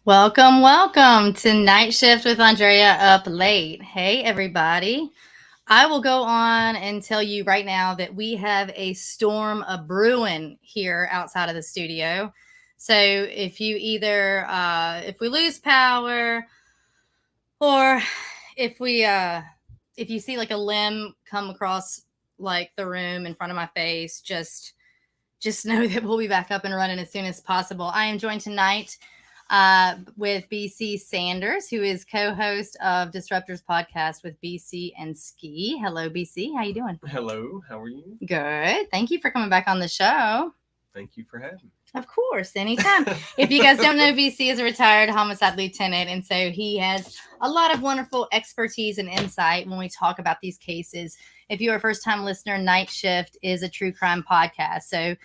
Welcome to Nightshift with Andrea Up Late. Hey, everybody. I will go on and tell you right now that we have a storm a brewing here outside of the studio. So if you either, if we lose power or if you see like a limb come across like the room in front of my face, just know that we'll be back up and running as soon as possible. I am joined tonight with BC Sanders, who is co-host of Disruptors Podcast with BC and Ski. Hello, BC. How you doing? Hello. How are you? Good. Thank you for coming back on the show. Thank you for having me. Of course, anytime. If you guys don't know, BC is a retired homicide lieutenant, and so he has a lot of wonderful expertise and insight when we talk about these cases. If you're a first-time listener, Night Shift is a true crime podcast, so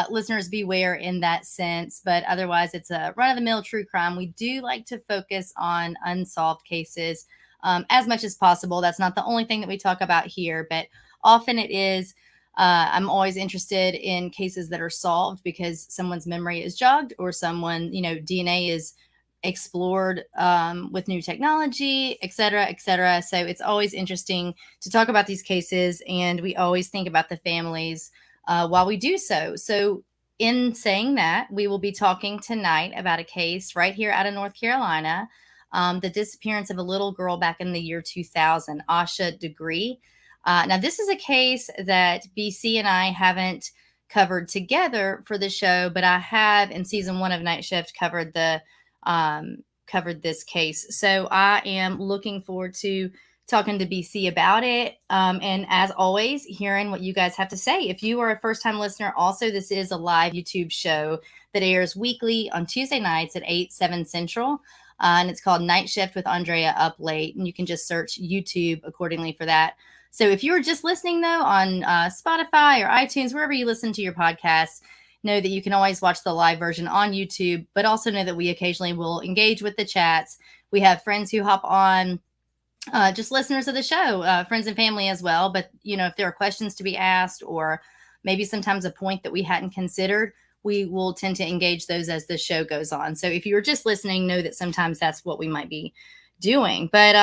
listeners beware in that sense. But otherwise, it's a run-of-the-mill true crime. We do like to focus on unsolved cases as much as possible. That's not the only thing that we talk about here, but often it is. I'm always interested in cases that are solved because someone's memory is jogged or someone, DNA is explored with new technology, et cetera, et cetera. So it's always interesting to talk about these cases, and we always think about the families while we do so. So in saying that, we will be talking tonight about a case right here out of North Carolina, the disappearance of a little girl back in the year 2000, Asha Degree. Now, this is a case that BC and I haven't covered together for the show, but I have in season 1 of Night Shift covered this case. So I am looking forward to talking to BC about it. And as always, hearing what you guys have to say. If you are a first-time listener, also, this is a live YouTube show that airs weekly on Tuesday nights at 8, 7 Central. And it's called Night Shift with Andrea Up Late. And you can just search YouTube accordingly for that. So if you're just listening, though, on Spotify or iTunes, wherever you listen to your podcasts, know that you can always watch the live version on YouTube, but also know that we occasionally will engage with the chats. We have friends who hop on, just listeners of the show, friends and family as well. But, if there are questions to be asked or maybe sometimes a point that we hadn't considered, we will tend to engage those as the show goes on. So if you were just listening, know that sometimes that's what we might be doing. But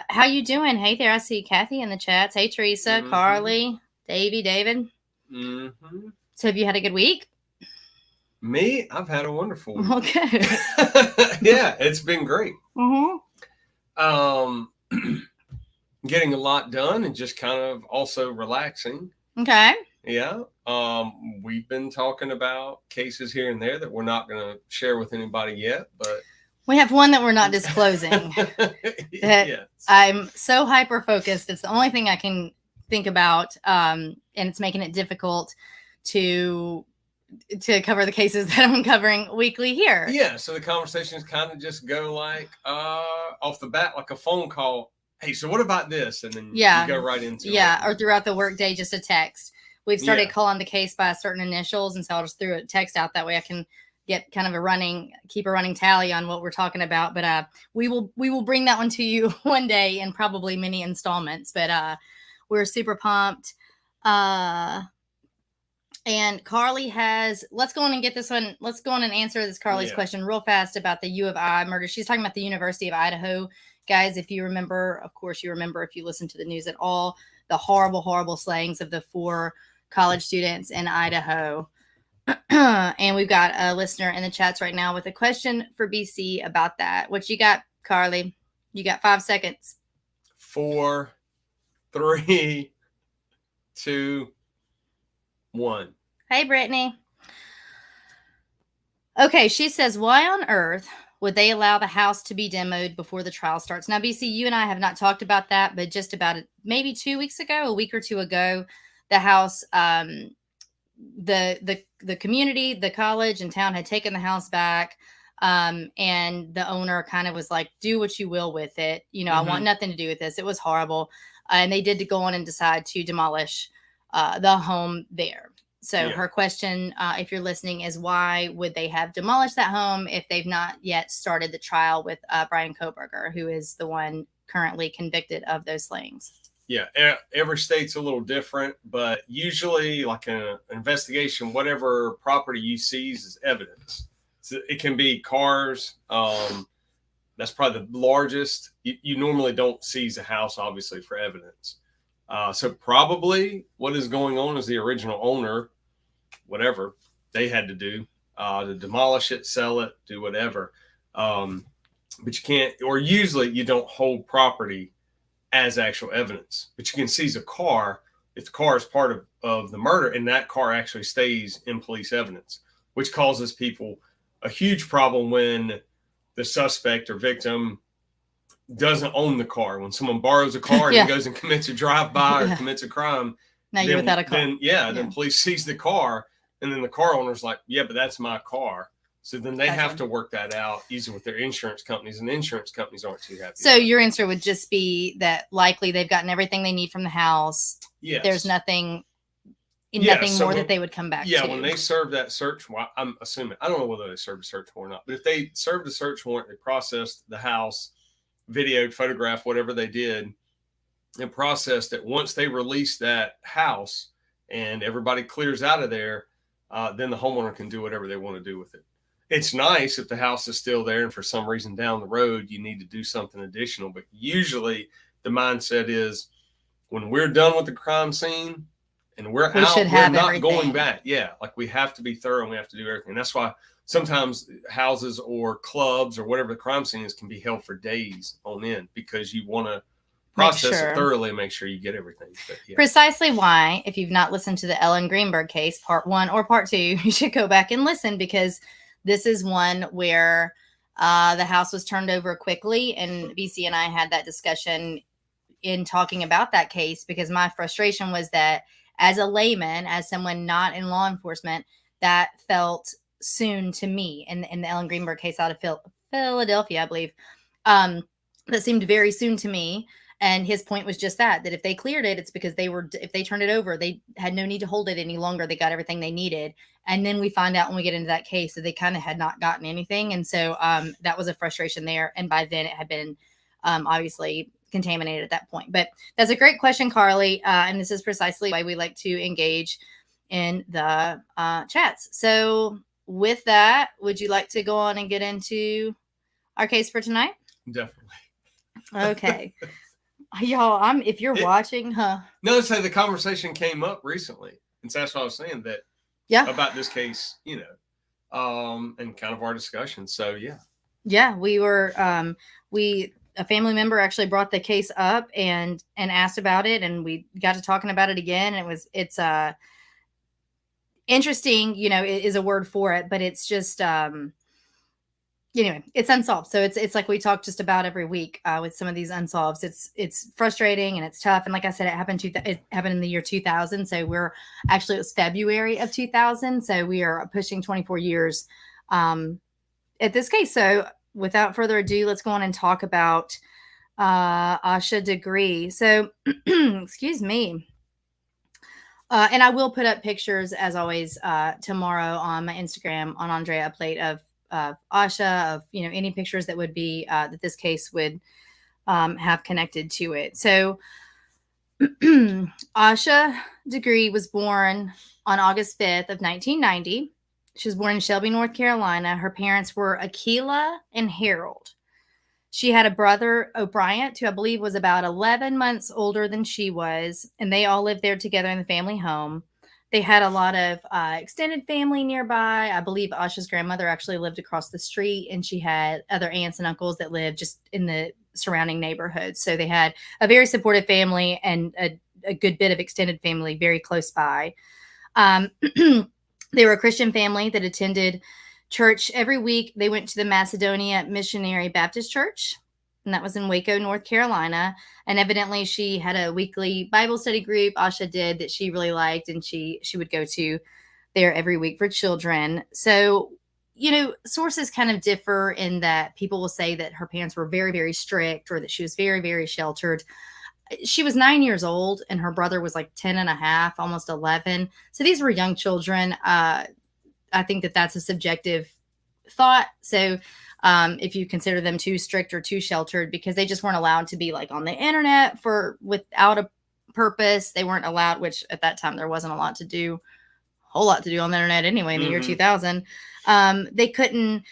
how you doing? Hey there, I see Kathy in the chats. Hey Teresa, Carly, David. So have you had a good week? Me, I've had a wonderful week. Okay. Yeah, it's been great. Getting a lot done and just kind of also relaxing. Okay. Yeah. We've been talking about cases here and there that we're not going to share with anybody yet, but we have one that we're not disclosing. Yes. I'm so hyper-focused. It's the only thing I can think about, and it's making it difficult to cover the cases that I'm covering weekly here. Yeah, so the conversations kind of just go like off the bat, like a phone call. Hey, so what about this? And then you go right into it. Yeah, or throughout the workday, just a text. We've started calling the case by certain initials, and so I'll just throw a text out. That way I can get kind of keep a running tally on what we're talking about. But we will bring that one to you one day in probably many installments. But we're super pumped. And Carly let's go on and get this one. Let's go on and answer this Carly's question real fast about the U of I murder. She's talking about the University of Idaho. Guys, if you remember, of course you remember if you listen to the news at all, the horrible, horrible slayings of the 4 college students in Idaho. And we've got a listener in the chats right now with a question for BC about that. What you got, Carly? You got 5 seconds. 4, 3, 2, 1. Hey, Brittany. Okay, she says, why on earth would they allow the house to be demoed before the trial starts? Now, BC, you and I have not talked about that, but just about maybe 2 weeks ago, a week or two ago, the house, the community, the college and town had taken the house back. And the owner kind of was like, do what you will with it. I want nothing to do with this. It was horrible. And they did go on and decide to demolish the home there. So her question, if you're listening, is why would they have demolished that home if they've not yet started the trial with Brian Kohberger, who is the one currently convicted of those slayings? Yeah, every state's a little different, but usually like an investigation, whatever property you seize is evidence. it can be cars. That's probably the largest. You normally don't seize a house, obviously, for evidence. So probably what is going on is the original owner, whatever they had to do to demolish it, sell it, do whatever. But you can't, or usually you don't hold property as actual evidence. But you can seize a car if the car is part of the murder, and that car actually stays in police evidence, which causes people a huge problem when the suspect or victim doesn't own the car. When someone borrows a car and goes and commits a drive-by or commits a crime, now you're without a car. Then police seize the car, and then the car owner's like, yeah, but that's my car. So then they have to work that out, usually with their insurance companies, and insurance companies aren't too happy. So your answer would just be that likely they've gotten everything they need from the house. Yes. There's nothing more that they would come back to. Yeah, when they serve that search warrant, I'm assuming, I don't know whether they served a search warrant or not, but if they served a search warrant, they processed the house, videoed, photographed, whatever they did, and processed it. Once they release that house and everybody clears out of there, then the homeowner can do whatever they want to do with it. It's nice if the house is still there and for some reason down the road you need to do something additional, but usually the mindset is when we're done with the crime scene and we're not going back. Yeah, like we have to be thorough and we have to do everything. And that's why sometimes houses or clubs or whatever the crime scene is can be held for days on end, because you want to process it thoroughly and make sure you get everything. But, precisely why, if you've not listened to the Ellen Greenberg case, part 1 or part 2, you should go back and listen, because this is one where the house was turned over quickly, and BC and I had that discussion in talking about that case, because my frustration was that as a layman, as someone not in law enforcement, that felt soon to me. And in the Ellen Greenberg case out of Philadelphia, I believe, that seemed very soon to me. And his point was just that if they cleared it, it's because if they turned it over, they had no need to hold it any longer. They got everything they needed. And then we find out when we get into that case that they kind of had not gotten anything. And so that was a frustration there. And by then it had been obviously contaminated at that point. But that's a great question, Carly. And this is precisely why we like to engage in the chats. So with that, would you like to go on and get into our case for tonight? Definitely. Okay. Y'all, if you're watching, No, so the conversation came up recently. And so that's what I was saying, that about this case, and kind of our discussion. So yeah, we were a family member actually brought the case up and asked about it, and we got to talking about it again. And it's interesting, it is a word for it, but it's just anyway, it's unsolved. So it's like we talk just about every week with some of these unsolved. It's frustrating and it's tough. And like I said, it happened in the year 2000. So it was February of 2000. So we are pushing 24 years at this case. So without further ado, let's go on and talk about Asha Degree. So excuse me. And I will put up pictures, as always, tomorrow on my Instagram on Andrea Up Late of Asha, of any pictures that would be that this case would have connected to it. So Asha Degree was born on August 5th of 1990. She was born in Shelby, North Carolina. Her parents were Akilah and Harold. She had a brother, O'Brien, who I believe was about 11 months older than she was, and they all lived there together in the family home. They had a lot of extended family nearby. I believe Asha's grandmother actually lived across the street, and she had other aunts and uncles that lived just in the surrounding neighborhoods. So they had a very supportive family and a good bit of extended family very close by. They were a Christian family that attended church every week. They went to the Macedonia Missionary Baptist Church, and that was in Waco, North Carolina. And evidently she had a weekly Bible study group, Asha did, that she really liked, and she would go to there every week for children. So, sources kind of differ in that people will say that her parents were very, very strict, or that she was very, very sheltered. She was 9 years old, and her brother was like 10 and a half, almost 11. So these were young children. I think that that's a subjective thought. So if you consider them too strict or too sheltered, because they just weren't allowed to be like on the internet without a purpose. They weren't allowed, which at that time there wasn't a lot to do whole lot to do on the internet anyway in the year 2000. They couldn't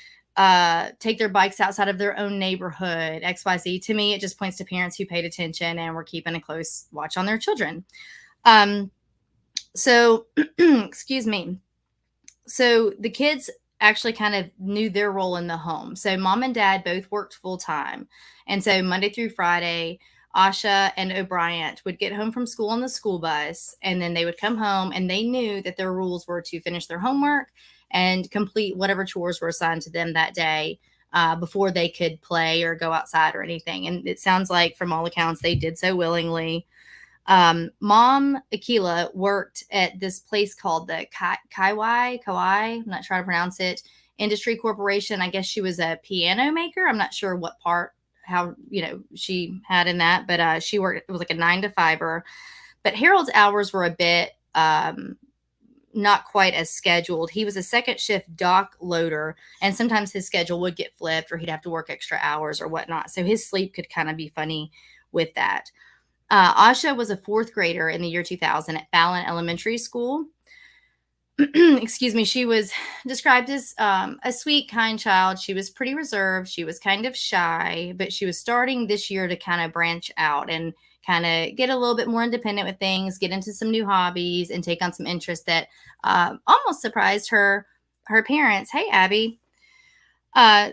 take their bikes outside of their own neighborhood, XYZ. To me, it just points to parents who paid attention and were keeping a close watch on their children. So, excuse me. So the kids actually kind of knew their role in the home. So mom and dad both worked full time. And so Monday through Friday, Asha and O'Brien would get home from school on the school bus, and then they would come home, and they knew that their rules were to finish their homework and complete whatever chores were assigned to them that day before they could play or go outside or anything. And it sounds like from all accounts, they did so willingly. Mom Akila worked at this place called the Kawai, I'm not sure how to pronounce it, Industry Corporation. I guess she was a piano maker. I'm not sure what part, how, she had in that, but she worked, it was like a 9 to 5-er. But Harold's hours were a bit not quite as scheduled. He was a second shift dock loader, and sometimes his schedule would get flipped or he'd have to work extra hours or whatnot. So his sleep could kind of be funny with that. Asha was a 4th grader in the year 2000 at Fallon Elementary School. Excuse me. She was described as a sweet, kind child. She was pretty reserved. She was kind of shy, but she was starting this year to kind of branch out and kind of get a little bit more independent with things, get into some new hobbies, and take on some interests that almost surprised her parents. Hey, Abby.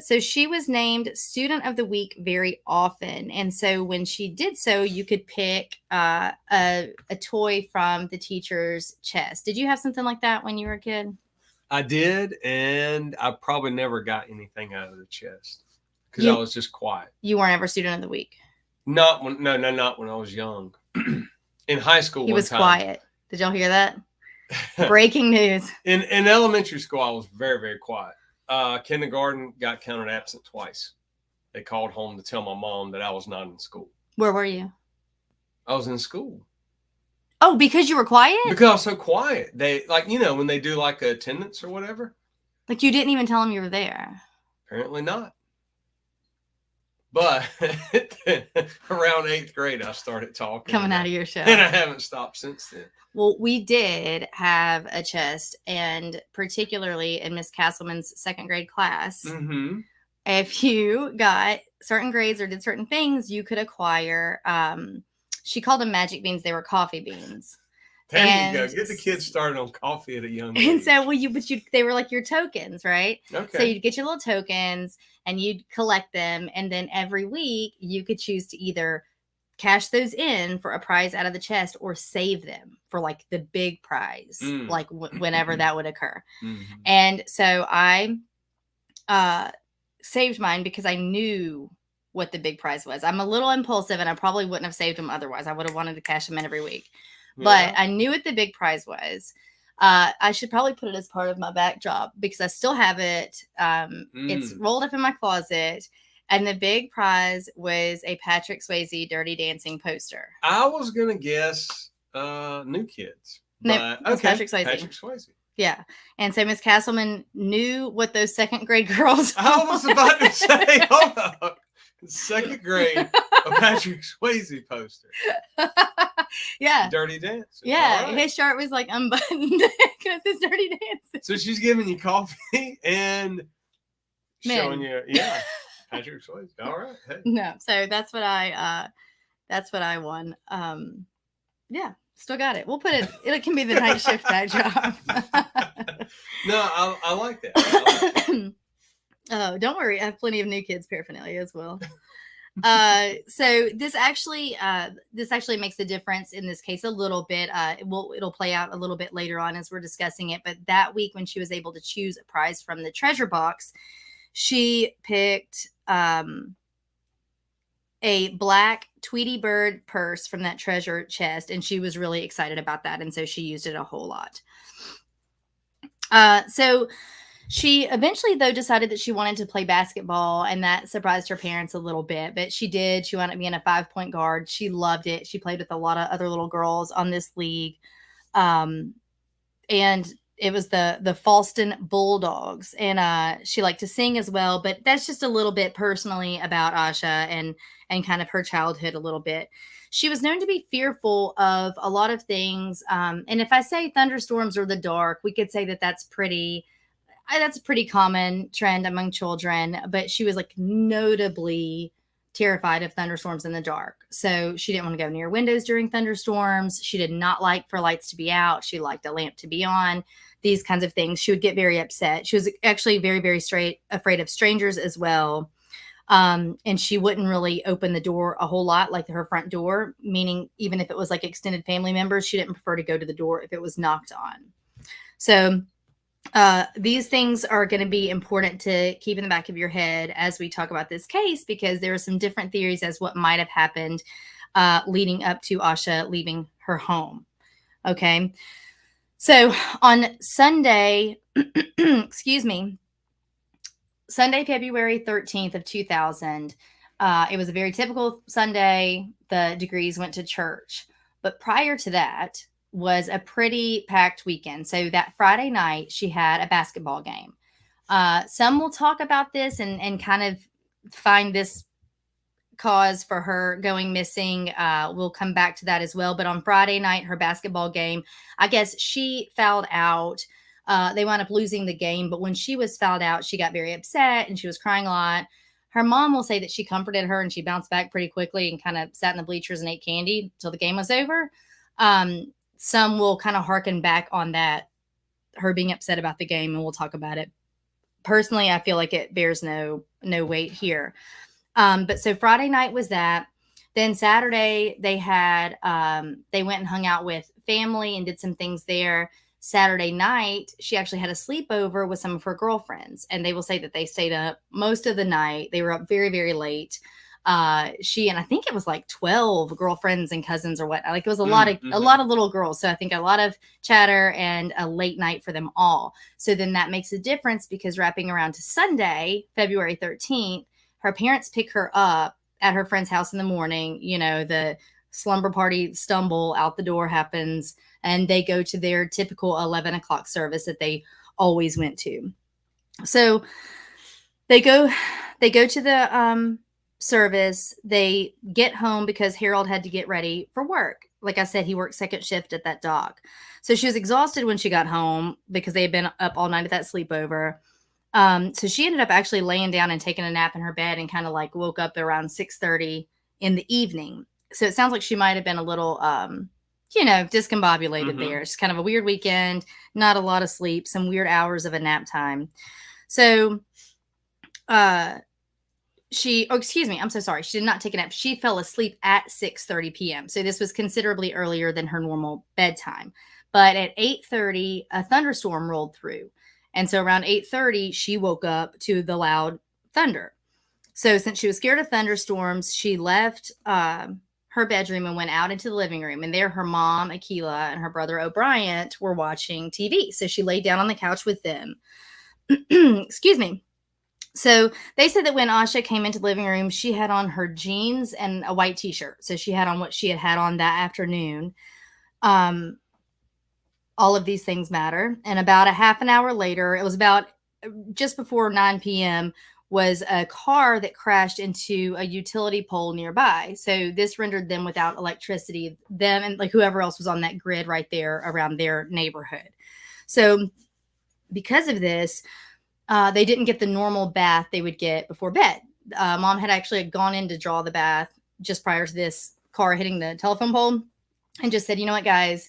So she was named Student of the Week very often. And so when she did so, you could pick a toy from the teacher's chest. Did you have something like that when you were a kid? I did, and I probably never got anything out of the chest because I was just quiet. You weren't ever Student of the Week? Not when I was young. In high school, he was quiet. Did y'all hear that? Breaking news. In elementary school, I was very, very quiet. Kindergarten got counted absent twice. They called home to tell my mom that I was not in school. Where were you? I was in school. Oh, because you were quiet? Because I was so quiet. They when they do like attendance or whatever. Like you didn't even tell them you were there. Apparently not. But around 8th grade, I started talking. Coming out of your show. And I haven't stopped since then. Well, we did have a chest, and particularly in Miss Castleman's 2nd grade class, if you got certain grades or did certain things, you could acquire, she called them magic beans. They were coffee beans. There you go. Get the kids started on coffee at a young age. And so, they were like your tokens, right? Okay. So you'd get your little tokens and you'd collect them. And then every week you could choose to either cash those in for a prize out of the chest or save them for like the big prize, like whenever that would occur. And so I saved mine because I knew what the big prize was. I'm a little impulsive and I probably wouldn't have saved them otherwise. I would have wanted to cash them in every week. But I knew what the big prize was. I should probably put it as part of my backdrop because I still have it. It's rolled up in my closet. And the big prize was a Patrick Swayze Dirty Dancing poster. I was going to guess New Kids. No, okay. Patrick Swayze. Patrick Swayze. Yeah. And so Miss Castleman knew what those 2nd grade girls were. I was about to say, hold up. 2nd grade, a Patrick Swayze poster. Yeah. Dirty Dancing. Yeah. Right. His shirt was like unbuttoned because it's Dirty Dancing. So she's giving you coffee and showing you, Patrick Swayze. All right. Hey. No. So that's what I won. Yeah. Still got it. We'll put it. It can be the Nightshift backdrop. No, I like that. Oh, don't worry. I have plenty of New Kids paraphernalia as well. So this actually makes a difference in this case a little bit. It'll play out a little bit later on as we're discussing it. But that week when she was able to choose a prize from the treasure box, she picked a black Tweety Bird purse from that treasure chest, and she was really excited about that, and so she used it a whole lot. So she eventually, though, decided that she wanted to play basketball, and that surprised her parents a little bit, but she did. She wound up being a 5-point guard. She loved it. She played with a lot of other little girls on this league. And it was the Falston Bulldogs, and she liked to sing as well. But that's just a little bit personally about Asha and kind of her childhood a little bit. She was known to be fearful of a lot of things, and if I say thunderstorms or the dark, we could say that that's a pretty common trend among children. But she was like notably terrified of thunderstorms in the dark. So she didn't want to go near windows during thunderstorms. She did not like for lights to be out. She liked a lamp to be on. These kinds of things. She would get very upset. She was actually very, very afraid of strangers as well. And she wouldn't really open the door a whole lot, like her front door, meaning even if it was like extended family members, she didn't prefer to go to the door if it was knocked on. So these things are going to be important to keep in the back of your head as we talk about this case, because there are some different theories as what might have happened leading up to Asha leaving her home. Okay. So on Sunday, excuse me, Sunday, February 13th of 2000, it was a very typical Sunday. The Degrees went to church. But prior to that was a pretty packed weekend. So that Friday night, she had a basketball game. Some will talk about this and kind of find this cause for her going missing. We'll come back to that as well. But on Friday night, her basketball game, I guess she fouled out. They wound up losing the game. But when she was fouled out, she got very upset and she was crying a lot. Her mom will say that she comforted her and she bounced back pretty quickly and kind of sat in the bleachers and ate candy until the game was over. Some will kind of harken back on that, her being upset about the game, and we'll talk about it. Personally, I feel like it bears no weight here. But so Friday night was that. Then Saturday they went and hung out with family and did some things there. Saturday night, she actually had a sleepover with some of her girlfriends, and they will say that they stayed up most of the night. They were up very, very late. She and I think it was like 12 girlfriends and cousins or what. Like it was a lot of little girls. So I think a lot of chatter and a late night for them all. So then that makes a difference, because wrapping around to Sunday, February 13th, her parents pick her up at her friend's house in the morning. You know, the slumber party stumble out the door happens, and they go to their typical 11 o'clock service that they always went to. So they go to the service. They get home because Harold had to get ready for work. Like I said, he worked second shift at that dock. So she was exhausted when she got home because they had been up all night at that sleepover. So she ended up actually laying down and taking a nap in her bed and kind of like woke up around 6:30 in the evening. So it sounds like she might have been a little, discombobulated there. It's kind of a weird weekend, not a lot of sleep, some weird hours of a nap time. So, she did not take a nap. She fell asleep at 6:30 p.m. So this was considerably earlier than her normal bedtime. But at 8:30, a thunderstorm rolled through. And so around 8:30, she woke up to the loud thunder. So since she was scared of thunderstorms, she left her bedroom and went out into the living room. And there her mom, Akila, and her brother, O'Brien, were watching TV. So she laid down on the couch with them. Excuse me. So they said that when Asha came into the living room, she had on her jeans and a white t-shirt. So she had on what she had on that afternoon. All of these things matter. And about a half an hour later, it was about just before 9 p.m., was a car that crashed into a utility pole nearby. So this rendered them without electricity, them and like whoever else was on that grid right there around their neighborhood. So because of this, they didn't get the normal bath they would get before bed. Mom had actually gone in to draw the bath just prior to this car hitting the telephone pole and just said, you know what, guys,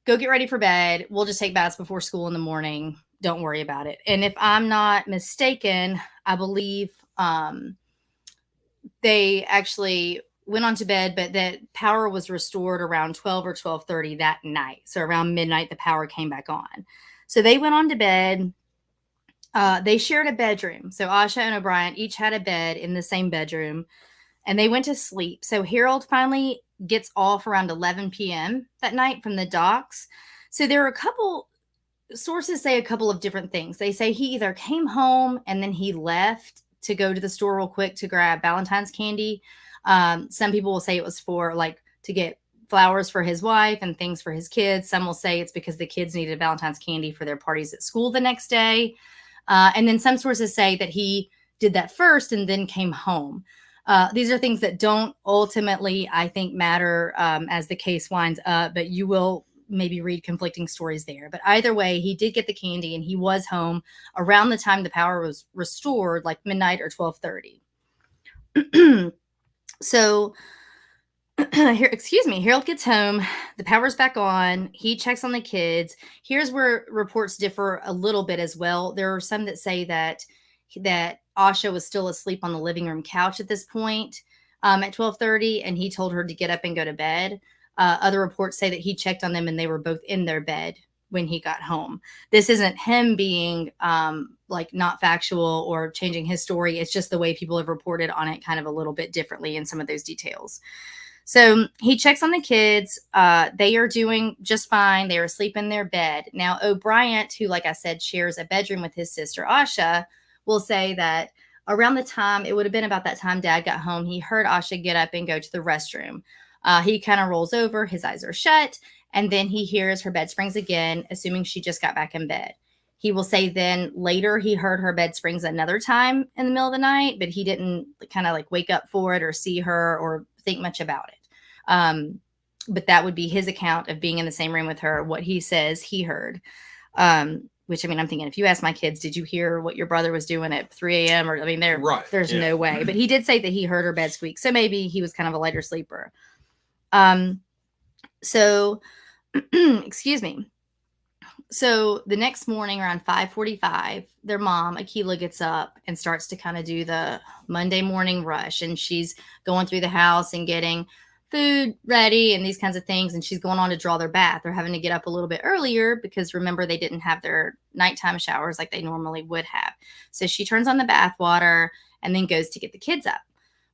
go get ready for bed. We'll just take baths before school in the morning. Don't worry about it. And if I'm not mistaken, I believe they actually went on to bed, but that power was restored around 12 or 12:30 that night. So around midnight, the power came back on. So they went on to bed. They shared a bedroom. So Asha and O'Brien each had a bed in the same bedroom, and they went to sleep. So Harold finally gets off around 11 p.m. that night from the docks. So there are a couple sources say a couple of different things. They say he either came home and then he left to go to the store real quick to grab Valentine's candy. Some people will say it was for like to get flowers for his wife and things for his kids. Some will say it's because the kids needed Valentine's candy for their parties at school the next day. And then some sources say that he did that first and then came home. These are things that don't ultimately, I think, matter as the case winds up, but you will maybe read conflicting stories there. But either way, he did get the candy and he was home around the time the power was restored, like midnight or 12:30. So here, excuse me, Harold gets home, the power's back on, he checks on the kids. Here's where reports differ a little bit as well. There are some that say that Asha was still asleep on the living room couch at this point at 12:30, and he told her to get up and go to bed. Other reports say that he checked on them and they were both in their bed when he got home. This isn't him being like not factual or changing his story. It's just the way people have reported on it kind of a little bit differently in some of those details. So he checks on the kids. They are doing just fine. They are asleep in their bed. Now, O'Brien, who, like I said, shares a bedroom with his sister, Asha, will say that around the time, it would have been about that time Dad got home, he heard Asha get up and go to the restroom. He kind of rolls over. His eyes are shut. And then he hears her bed springs again, assuming she just got back in bed. He will say then later he heard her bed springs another time in the middle of the night, but he didn't kind of like wake up for it or see her or think much about it. But that would be his account of being in the same room with her, what he says he heard. Which, I mean, I'm thinking, if you ask my kids, did you hear what your brother was doing at 3 a.m.? Or, I mean, there's no way. But he did say that he heard her bed squeak. So maybe he was kind of a lighter sleeper. So, excuse me. So the next morning around 5:45, their mom, Akilah, gets up and starts to kind of do the Monday morning rush. And she's going through the house and getting food ready and these kinds of things. And she's going on to draw their bath. They're having to get up a little bit earlier because, remember, they didn't have their nighttime showers like they normally would have. So she turns on the bath water and then goes to get the kids up.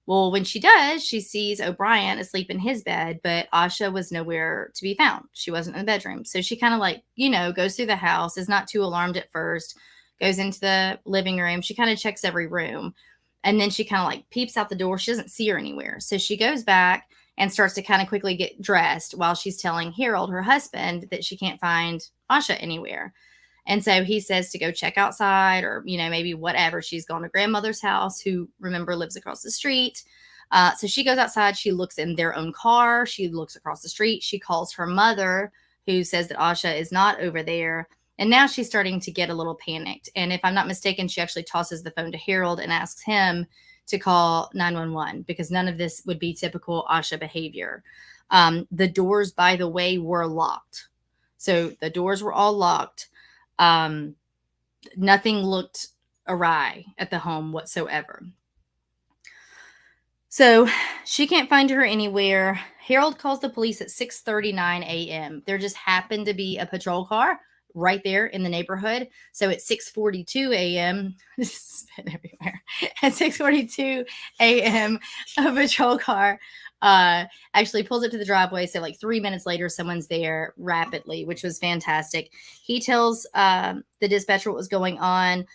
Well, when she does, she sees O'Brien asleep in his bed, but Asha was nowhere to be found. She wasn't in the bedroom. So she kind of goes through the house, is not too alarmed at first, goes into the living room. She kind of checks every room. And then she kind of peeps out the door. She doesn't see her anywhere. So she goes back and starts to kind of quickly get dressed while she's telling Harold, her husband, that she can't find Asha anywhere. And so he says to go check outside or, maybe whatever. She's gone to grandmother's house, who, remember, lives across the street. So she goes outside. She looks in their own car. She looks across the street. She calls her mother, who says that Asha is not over there. And now she's starting to get a little panicked. And if I'm not mistaken, she actually tosses the phone to Harold and asks him to call 911 because none of this would be typical Asha behavior. The doors, by the way, were locked. So the doors were all locked. Nothing looked awry at the home whatsoever. So she can't find her anywhere. Harold calls the police at 6:39 a.m. There just happened to be a patrol car right there in the neighborhood. So at 6:42 a.m., spit everywhere. At 6:42 a.m., a patrol car actually pulls up to the driveway. So 3 minutes later, someone's there rapidly, which was fantastic. He tells the dispatcher what was going on.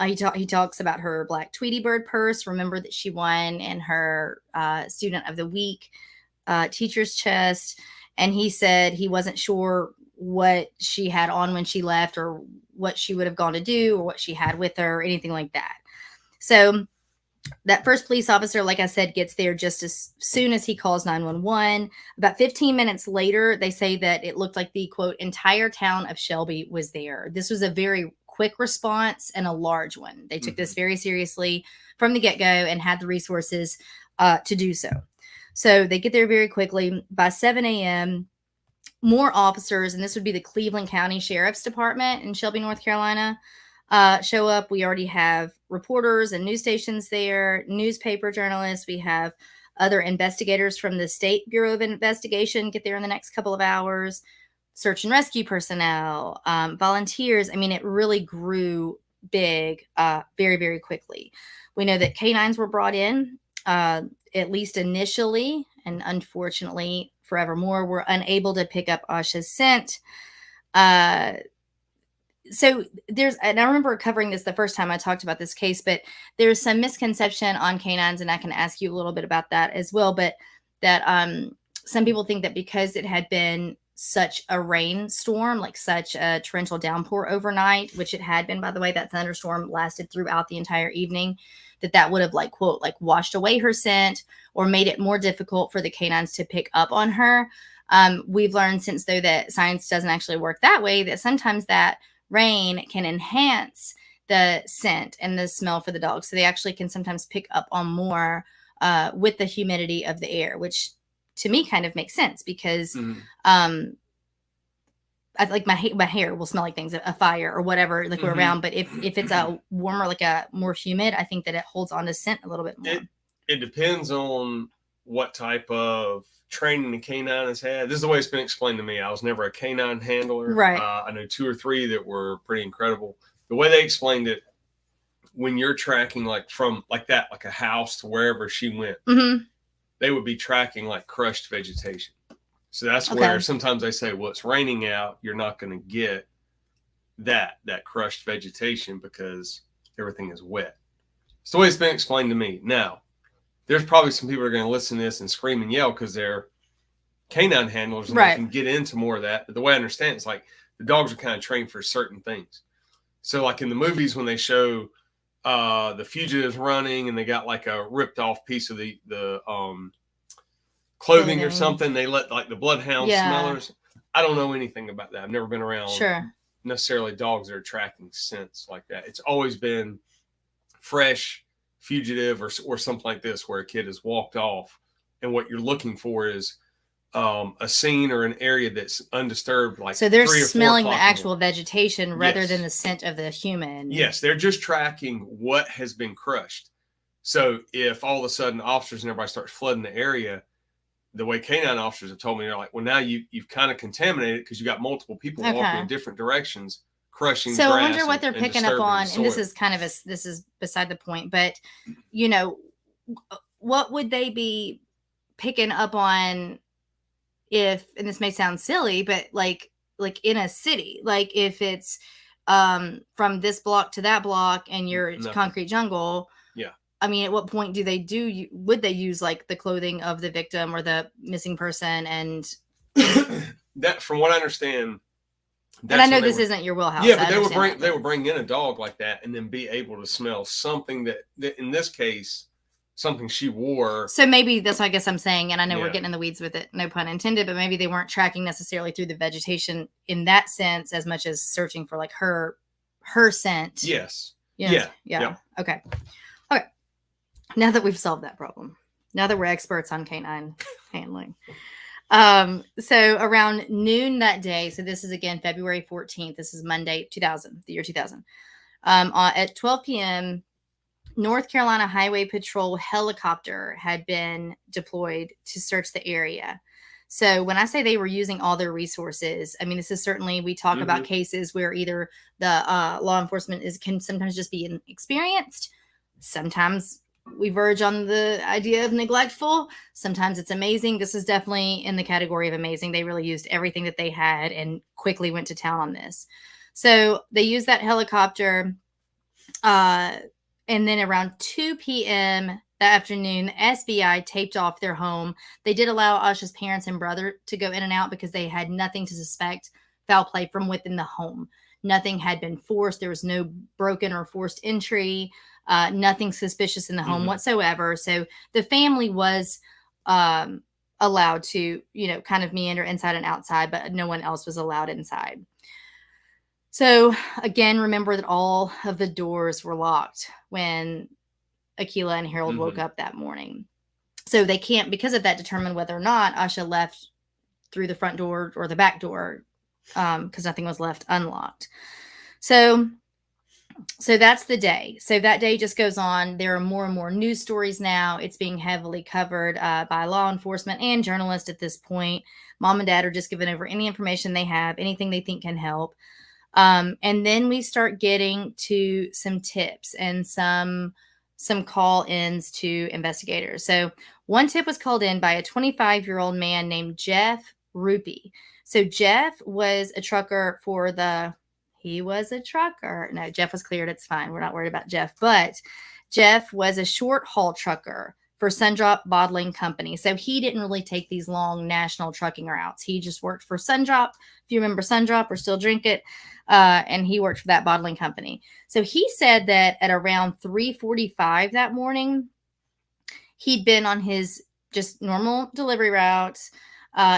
He talks about her black Tweety Bird purse. Remember that she won in her Student of the Week teacher's chest. And he said he wasn't sure what she had on when she left or what she would have gone to do or what she had with her or anything like that. So that first police officer, like I said, gets there just as soon as he calls 911. About 15 minutes later, they say that it looked like the, quote, entire town of Shelby was there. This was a very quick response and a large one. They took this very seriously from the get-go and had the resources to do so. So they get there very quickly. By 7 a.m., more officers, and this would be the Cleveland County Sheriff's Department in Shelby, North Carolina, show up. We already have reporters and news stations there, newspaper journalists. We have other investigators from the State Bureau of Investigation get there in the next couple of hours, search and rescue personnel, volunteers. I mean, it really grew big very, very quickly. We know that canines were brought in, at least initially, and unfortunately, forevermore, were unable to pick up Asha's scent. So and I remember covering this the first time I talked about this case, but there's some misconception on canines, and I can ask you a little bit about that as well. But that some people think that because it had been such a rainstorm, like such a torrential downpour overnight, which it had been, by the way, that thunderstorm lasted throughout the entire evening, that would have, like, quote, like washed away her scent or made it more difficult for the canines to pick up on her. We've learned since, though, that science doesn't actually work that way, that sometimes that rain can enhance the scent and the smell for the dogs. So they actually can sometimes pick up on more with the humidity of the air, which to me kind of makes sense because I like my hair will smell like things, a fire or whatever, like we're around. But if it's a warmer, like a more humid, I think that it holds on to scent a little bit more. It depends on what type of training the canine has had. This is the way it's been explained to me. I was never a canine handler. Right. I know 2 or 3 that were pretty incredible. The way they explained it, when you're tracking like from like that, like a house to wherever she went, they would be tracking like crushed vegetation. So that's where sometimes they say, well, it's raining out. You're not going to get that crushed vegetation because everything is wet. It's the way it's been explained to me. Now, there's probably some people who are going to listen to this and scream and yell because they're canine handlers and they can get into more of that. But the way I understand it, it's like the dogs are kind of trained for certain things. So like in the movies when they show the fugitives running and they got like a ripped off piece of the clothing or something, they let like the bloodhound smellers. I don't know anything about that. I've never been around necessarily dogs that are tracking scents like that. It's always been fresh, fugitive, or something like this where a kid has walked off and what you're looking for is a scene or an area that's undisturbed. Like so they're smelling the actual vegetation rather than the scent of the human. Yes, they're just tracking what has been crushed. So if all of a sudden officers and everybody starts flooding the area, the way canine officers have told me, they're like, well, now you've kind of contaminated because you got multiple people walking in different directions, crushing so grass. I wonder what they're picking up on, and this is kind of this is beside the point, but you know, what would they be picking up on if, and this may sound silly, but like in a city, like if it's from this block to that block and you're concrete jungle. I mean, at what point would they use like the clothing of the victim or the missing person? And that, from what I understand, and I know this isn't your wheelhouse. Yeah, but they would bring in a dog like that and then be able to smell something that in this case, something she wore. So maybe that's what I guess I'm saying, and I know we're getting in the weeds with it, no pun intended, but maybe they weren't tracking necessarily through the vegetation in that sense as much as searching for like her scent. Yes. Yeah. Okay. Now that we've solved that problem, now that we're experts on canine handling. So around noon that day, so this is again February 14th, this is Monday, the year 2000. At 12 p.m., North Carolina Highway Patrol helicopter had been deployed to search the area. So when I say they were using all their resources, I mean, this is certainly, we talk about cases where either the law enforcement can sometimes just be inexperienced. Sometimes we verge on the idea of neglectful. Sometimes it's amazing. This is definitely in the category of amazing. They really used everything that they had and quickly went to town on this. So they used that helicopter. And then around 2 p.m. that afternoon, the SBI taped off their home. They did allow Asha's parents and brother to go in and out because they had nothing to suspect foul play from within the home. Nothing had been forced. There was no broken or forced entry. Nothing suspicious in the home whatsoever. So the family was allowed to, kind of meander inside and outside, but no one else was allowed inside. So again, remember that all of the doors were locked when Akilah and Harold woke up that morning. So they can't, because of that, determine whether or not Asha left through the front door or the back door, because nothing was left unlocked. So that's the day. So that day just goes on. There are more and more news stories now. It's being heavily covered by law enforcement and journalists at this point. Mom and dad are just giving over any information they have, anything they think can help. And then we start getting to some tips and some call-ins to investigators. So one tip was called in by a 25-year-old man named Jeff Rupi. So Jeff was a trucker No, Jeff was cleared. It's fine. We're not worried about Jeff. But Jeff was a short haul trucker for Sundrop Bottling Company. So he didn't really take these long national trucking routes. He just worked for Sundrop. If you remember Sundrop or still drink it, and he worked for that bottling company. So he said that at around 3:45 that morning, he'd been on his just normal delivery route.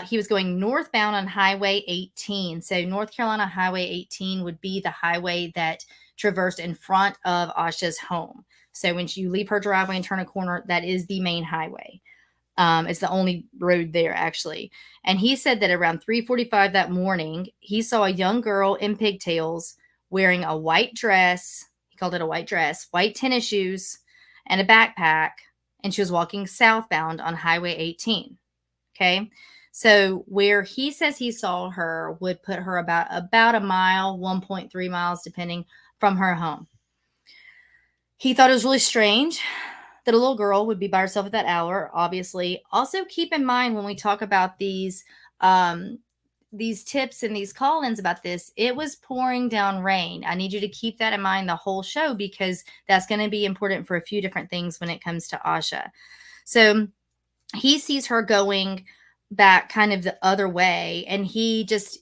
He was going northbound on Highway 18. So North Carolina Highway 18 would be the highway that traversed in front of Asha's home. So when you leave her driveway and turn a corner, that is the main highway. It's the only road there, actually. And he said that around 3:45 that morning, he saw a young girl in pigtails wearing a white dress. He called it a white dress, white tennis shoes, and a backpack. And she was walking southbound on Highway 18. Okay. So where he says he saw her would put her about a mile, 1.3 miles, depending, from her home. He thought it was really strange that a little girl would be by herself at that hour, obviously. Also, keep in mind when we talk about these tips and these call-ins about this, it was pouring down rain. I need you to keep that in mind the whole show, because that's going to be important for a few different things when it comes to Asha. So he sees her going back kind of the other way, and he just,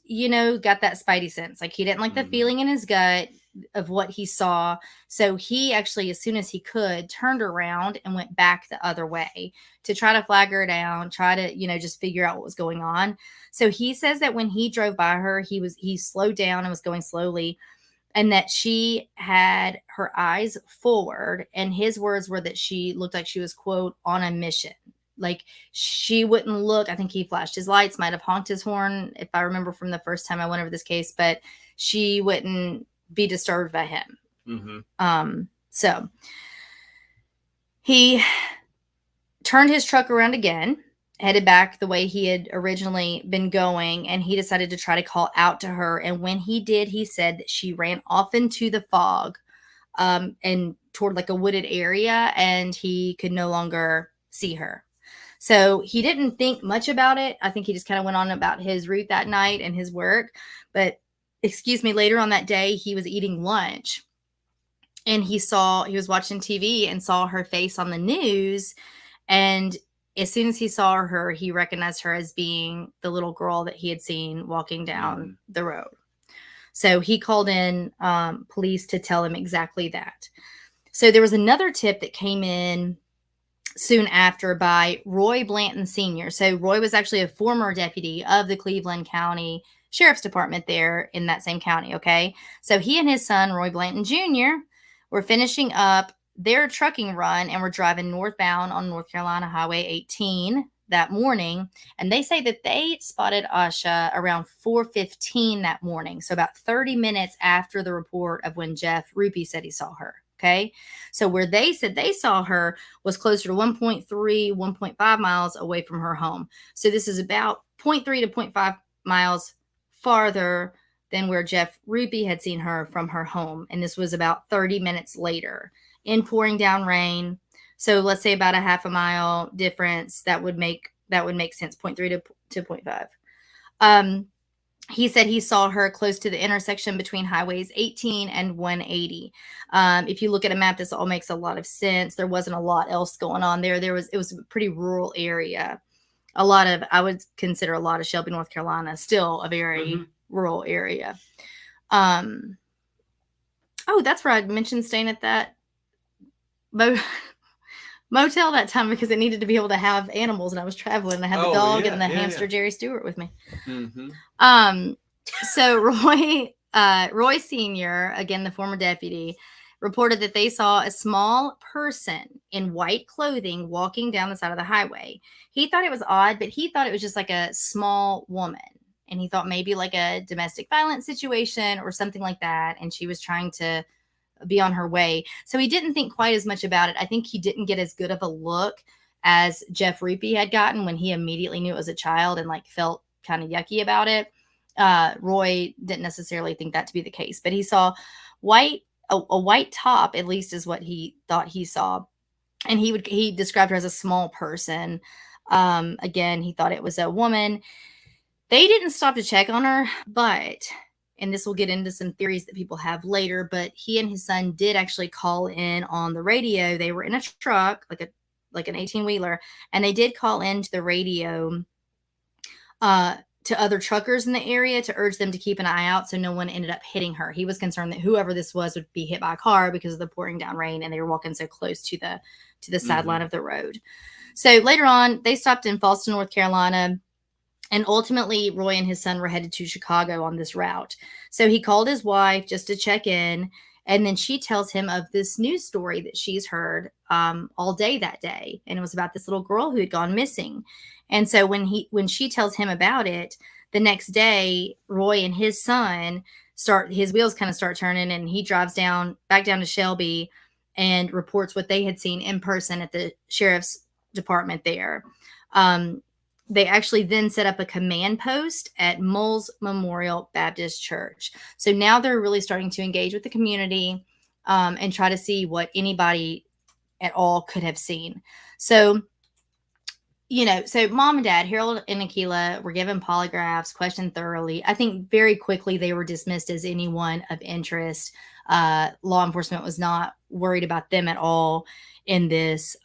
got that spidey sense. Like, he didn't like the feeling in his gut of what he saw. So he actually, as soon as he could, turned around and went back the other way to try to flag her down, try to, just figure out what was going on. So he says that when he drove by her, he slowed down and was going slowly, and that she had her eyes forward. And his words were that she looked like she was, quote, on a mission. Like, she wouldn't look. I think he flashed his lights, might have honked his horn, if I remember from the first time I went over this case, but she wouldn't be disturbed by him. So he turned his truck around again, headed back the way he had originally been going, and he decided to try to call out to her. And when he did, he said that she ran off into the fog, and toward like a wooded area, and he could no longer see her. So he didn't think much about it. I think he just kind of went on about his route that night and his work. But later on that day, he was eating lunch, and he was watching TV and saw her face on the news. And as soon as he saw her, he recognized her as being the little girl that he had seen walking down the road. So he called in police to tell him exactly that. So there was another tip that came in soon after by Roy Blanton Sr. So Roy was actually a former deputy of the Cleveland County Sheriff's Department there in that same county, okay? So he and his son, Roy Blanton Jr., were finishing up their trucking run and were driving northbound on North Carolina Highway 18 that morning. And they say that they spotted Asha around 4:15 that morning, so about 30 minutes after the report of when Jeff Rupe said he saw her. Okay. So where they said they saw her was closer to 1.3, 1.5 miles away from her home. So this is about 0.3 to 0.5 miles farther than where Jeff Rupe had seen her from her home. And this was about 30 minutes later in pouring down rain. So let's say about a half a mile difference. That would make sense. 0.3 to 0.5. He said he saw her close to the intersection between highways 18 and 180. If you look at a map, this all makes a lot of sense. There wasn't a lot else going on there. It was a pretty rural area. I would consider a lot of Shelby, North Carolina, still a very rural area. Oh, that's where I mentioned staying at that motel that time, because it needed to be able to have animals, and I was traveling. I had the dog and the hamster Jerry Stewart with me. So Roy Sr., again the former deputy, reported that they saw a small person in white clothing walking down the side of the highway. He thought it was odd, but he thought it was just like a small woman, and he thought maybe like a domestic violence situation or something like that, and she was trying to be on her way. So he didn't think quite as much about it. I think he didn't get as good of a look as Jeff Rupe had gotten when he immediately knew it was a child and like felt kind of yucky about it. Roy didn't necessarily think that to be the case, but he saw a white top, at least is what he thought he saw. And he described her as a small person. Again, he thought it was a woman. They didn't stop to check on her, but, and this will get into some theories that people have later, but he and his son did actually call in on the radio. They were in a truck, like a like an 18-wheeler, and they did call into the radio to other truckers in the area to urge them to keep an eye out so no one ended up hitting her. He was concerned that whoever this was would be hit by a car because of the pouring down rain, and they were walking so close to the sideline of the road. So later on, they stopped in Falston, North Carolina, and ultimately Roy and his son were headed to Chicago on this route. So he called his wife just to check in, and then she tells him of this news story that she's heard all day that day, and it was about this little girl who had gone missing. And so when she tells him about it, the next day, Roy and his son his wheels kind of start turning, and he drives back down to Shelby and reports what they had seen in person at the sheriff's department there. They actually then set up a command post at Moles Memorial Baptist Church. So now they're really starting to engage with the community and try to see what anybody at all could have seen. So, so mom and dad, Harold and Akila, were given polygraphs, questioned thoroughly. I think very quickly they were dismissed as anyone of interest. Law enforcement was not worried about them at all in this.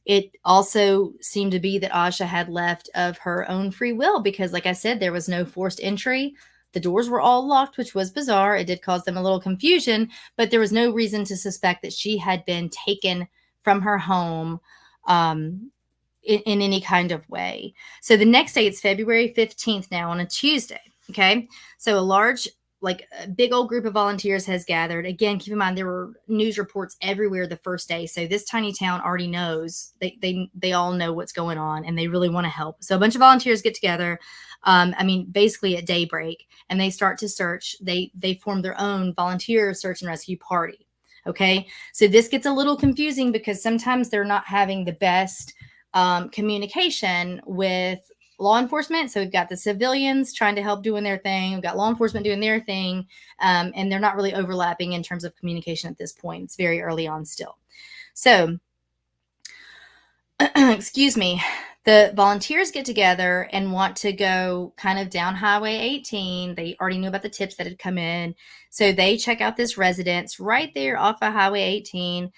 It also seemed to be that Asha had left of her own free will because, like I said, there was no forced entry. The doors were all locked, which was bizarre. It did cause them a little confusion, but there was no reason to suspect that she had been taken from her home in any kind of way. So the next day, it's February 15th now on a Tuesday. Okay. So a big old group of volunteers has gathered. Again, keep in mind, there were news reports everywhere the first day. So this tiny town already knows, they all know what's going on, and they really want to help. So a bunch of volunteers get together. Basically at daybreak, and they start to search. They form their own volunteer search and rescue party. Okay. So this gets a little confusing because sometimes they're not having the best communication with law enforcement. So we've got the civilians trying to help doing their thing. We've got law enforcement doing their thing. And they're not really overlapping in terms of communication at this point. It's very early on still. So, excuse me, the volunteers get together and want to go kind of down Highway 18. They already knew about the tips that had come in. So they check out this residence right there off of Highway 18.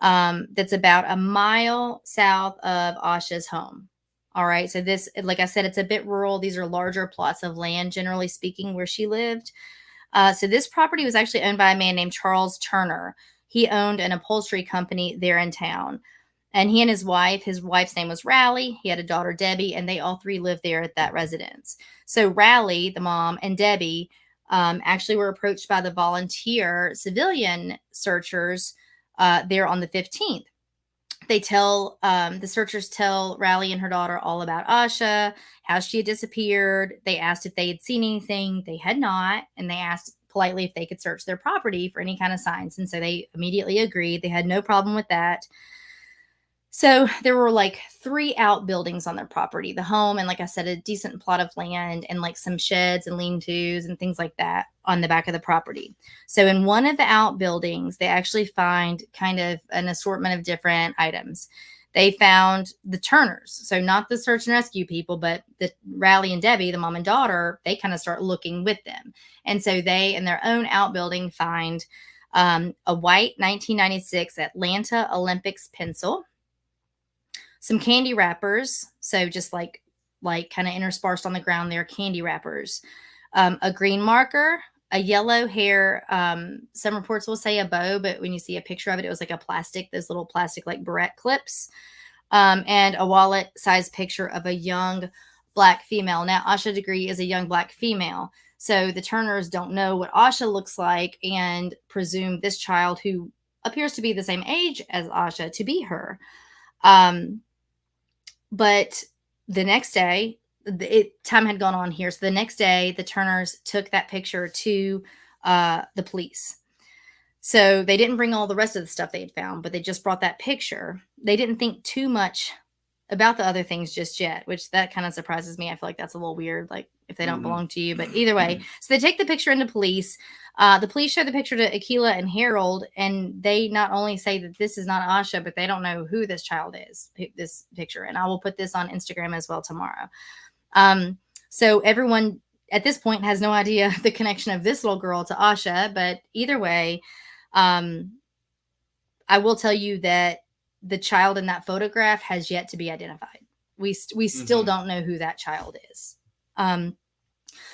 That's about a mile south of Asha's home. All right. So this, like I said, it's a bit rural. These are larger plots of land, generally speaking, where she lived. So this property was actually owned by a man named Charles Turner. He owned an upholstery company there in town. And he and his wife's name was Raleigh. He had a daughter, Debbie, and they all three lived there at that residence. So Raleigh, the mom, and Debbie actually were approached by the volunteer civilian searchers there on the 15th. The searchers tell Raleigh and her daughter all about Asha, how she had disappeared. They asked if they had seen anything. They had not. And they asked politely if they could search their property for any kind of signs. And so they immediately agreed. They had no problem with that. So there were like 3 outbuildings on their property, the home, and like I said, a decent plot of land and like some sheds and lean-tos and things like that on the back of the property. So in one of the outbuildings, they actually find kind of an assortment of different items. They found the Turners. So not the search and rescue people, but the Raleigh and Debbie, the mom and daughter, they kind of start looking with them. And so they, in their own outbuilding, find a white 1996 Atlanta Olympics pencil, some candy wrappers, so just like kind of interspersed on the ground there, candy wrappers, a green marker, a yellow hair, some reports will say a bow, but when you see a picture of it, it was like those little plastic like barrette clips, and a wallet-sized picture of a young Black female. Now, Asha Degree is a young Black female, so the Turners don't know what Asha looks like and presume this child, who appears to be the same age as Asha, to be her. But the next day, time had gone on here. So the next day, the Turners took that picture to the police. So they didn't bring all the rest of the stuff they had found, but they just brought that picture. They didn't think too much about the other things just yet, which that kind of surprises me. I feel like that's a little weird, like if they don't belong to you. But either way, so they take the picture into police. The police show the picture to Akila and Harold, and they not only say that this is not Asha, but they don't know who this child is, this picture. And I will put this on Instagram as well tomorrow. So everyone at this point has no idea the connection of this little girl to Asha, but either way, I will tell you that the child in that photograph has yet to be identified. We still don't know who that child is.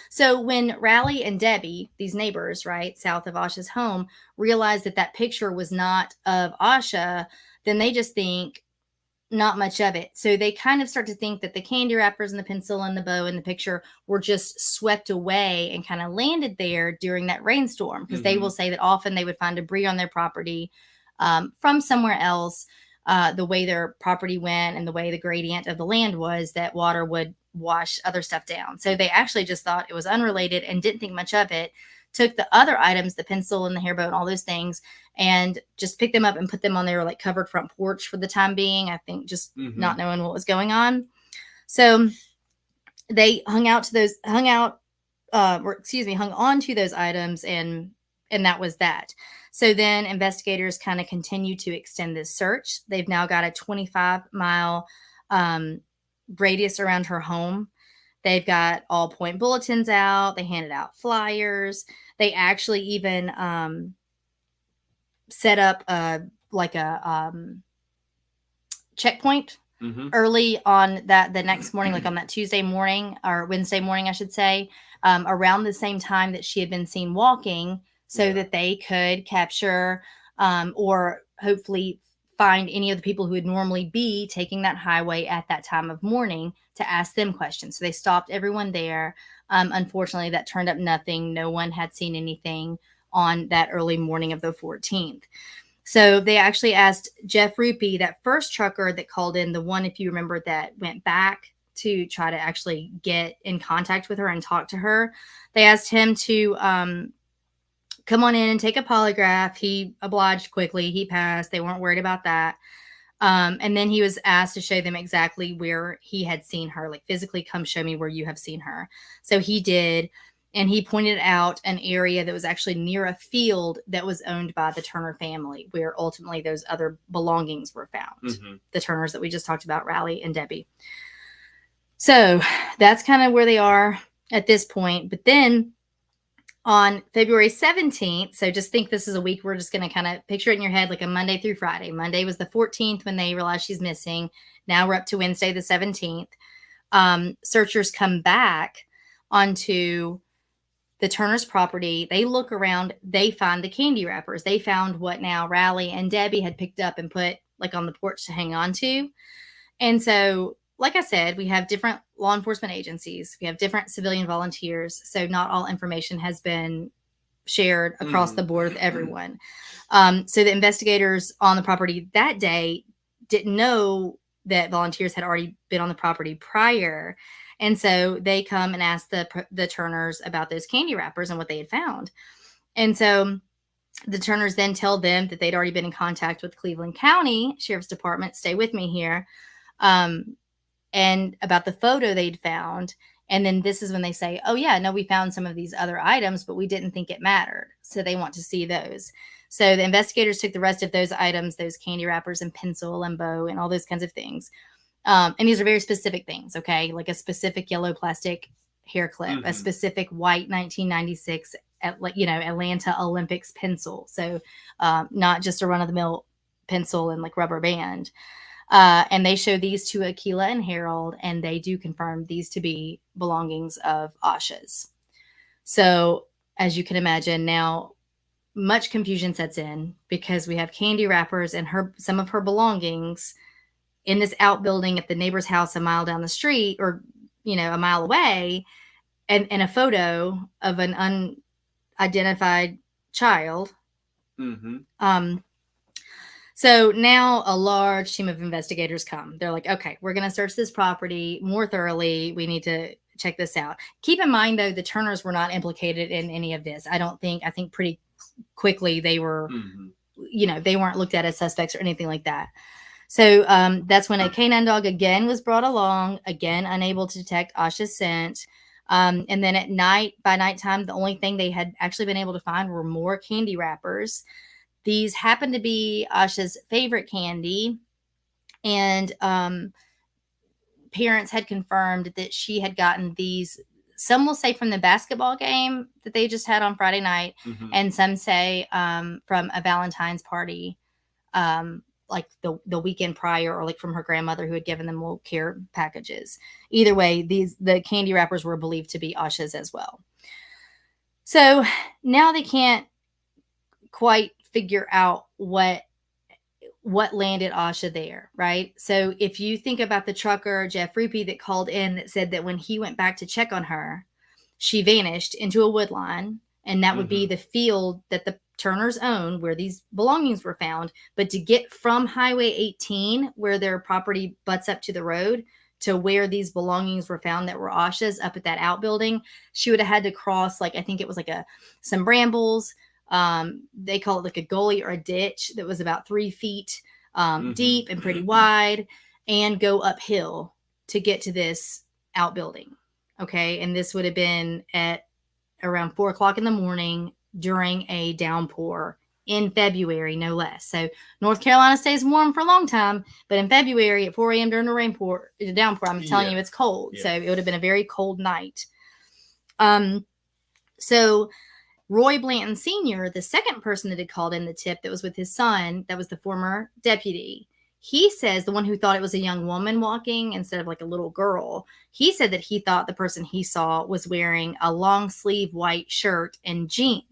So when Raleigh and Debbie, these neighbors, right, south of Asha's home, realized that that picture was not of Asha, then they just think not much of it. So they kind of start to think that the candy wrappers and the pencil and the bow and the picture were just swept away and kind of landed there during that rainstorm, because they will say that often they would find debris on their property from somewhere else. The way their property went and the way the gradient of the land was, that water would wash other stuff down. So they actually just thought it was unrelated and didn't think much of it. Took the other items, the pencil and the hair bow and all those things, and just picked them up and put them on their like covered front porch for the time being. I think just not knowing what was going on. So they hung on to those items, and that was that. So then investigators kind of continue to extend this search. They've now got a 25-mile radius around her home. They've got all point bulletins out. They handed out flyers. They actually even set up a checkpoint early on the next morning, like on that Tuesday morning or Wednesday morning, I should say, around the same time that she had been seen walking, so that they could capture or hopefully find any of the people who would normally be taking that highway at that time of morning to ask them questions. So they stopped everyone there. Unfortunately, that turned up nothing. No one had seen anything on that early morning of the 14th. So they actually asked Jeff Rupee, that first trucker that called in, the one, if you remember, that went back to try to actually get in contact with her and talk to her. They asked him to come on in and take a polygraph. He obliged quickly. He passed. They weren't worried about that. And then he was asked to show them exactly where he had seen her, like physically come show me where you have seen her. So he did. And he pointed out an area that was actually near a field that was owned by the Turner family, where ultimately those other belongings were found. The Turners that we just talked about, Raleigh and Debbie. So that's kind of where they are at this point. But then on February 17th, so just think this is a week, we're just going to kind of picture it in your head like a Monday through Friday. Monday was the 14th when they realized she's missing. Now we're up to Wednesday the 17th. Searchers come back onto the Turner's property. They look around. They find the candy wrappers. They found what now Raleigh and Debbie had picked up and put like on the porch to hang on to. And so, like I said, we have different law enforcement agencies. We have different civilian volunteers. So not all information has been shared across the board with everyone. So the investigators on the property that day didn't know that volunteers had already been on the property prior. And so they come and ask the Turners about those candy wrappers and what they had found. And so the Turners then tell them that they'd already been in contact with Cleveland County Sheriff's Department. Stay with me here. And about the photo they'd found. And then this is when they say, oh, yeah, no, we found some of these other items, but we didn't think it mattered. So they want to see those. So the investigators took the rest of those items, those candy wrappers and pencil and bow and all those kinds of things. And these are very specific things, okay? Like a specific yellow plastic hair clip, a specific white 1996 Atlanta Olympics pencil. So not just a run-of-the-mill pencil and like rubber band. And they show these to Akila and Harold, and they do confirm these to be belongings of Asha's. So as you can imagine, now much confusion sets in because we have candy wrappers and some of her belongings in this outbuilding at the neighbor's house a mile down the street, or a mile away, and a photo of an unidentified child. So now a large team of investigators come. They're like, okay, we're going to search this property more thoroughly. We need to check this out. Keep in mind, though, the Turners were not implicated in any of this. I think pretty quickly they were, they weren't looked at as suspects or anything like that. So that's when a canine dog again was brought along, again, unable to detect Asha's scent. And then by nighttime, the only thing they had actually been able to find were more candy wrappers. These happened to be Asha's favorite candy, and parents had confirmed that she had gotten these, some will say from the basketball game that they just had on Friday night, and some say from a Valentine's party like the weekend prior, or like from her grandmother who had given them little care packages. Either way, the candy wrappers were believed to be Asha's as well. So now they can't quite figure out what landed Asha there, right? So if you think about the trucker, Jeff Rupe, that called in that said that when he went back to check on her, she vanished into a wood line, and that would be the field that the Turners owned where these belongings were found. But to get from Highway 18, where their property butts up to the road, to where these belongings were found that were Asha's up at that outbuilding, she would have had to cross, like, I think it was like some brambles. They call it like a gully or a ditch that was about 3 feet deep and pretty wide, and go uphill to get to this outbuilding. Okay. And this would have been at around 4 o'clock in the morning during a downpour in February, no less. So North Carolina stays warm for a long time, but in February at 4 a.m. during the downpour, I'm telling you, it's cold. Yeah. So it would have been a very cold night. So Roy Blanton Sr., the second person that had called in the tip that was with his son, that was the former deputy, he says, the one who thought it was a young woman walking instead of like a little girl, he said that he thought the person he saw was wearing a long sleeve white shirt and jeans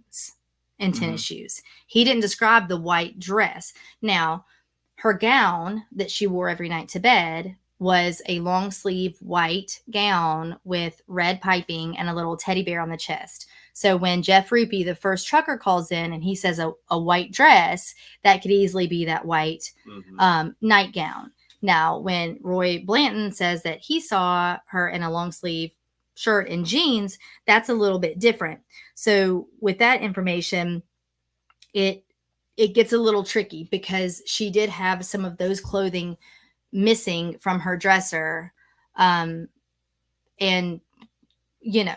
and tennis shoes. He didn't describe the white dress. Now, her gown that she wore every night to bed was a long sleeve white gown with red piping and a little teddy bear on the chest. So when Jeff Rupe, the first trucker, calls in and he says a white dress, that could easily be that white nightgown. Now, when Roy Blanton says that he saw her in a long sleeve shirt and jeans, that's a little bit different. So with that information, it gets a little tricky, because she did have some of those clothing missing from her dresser. And, you know,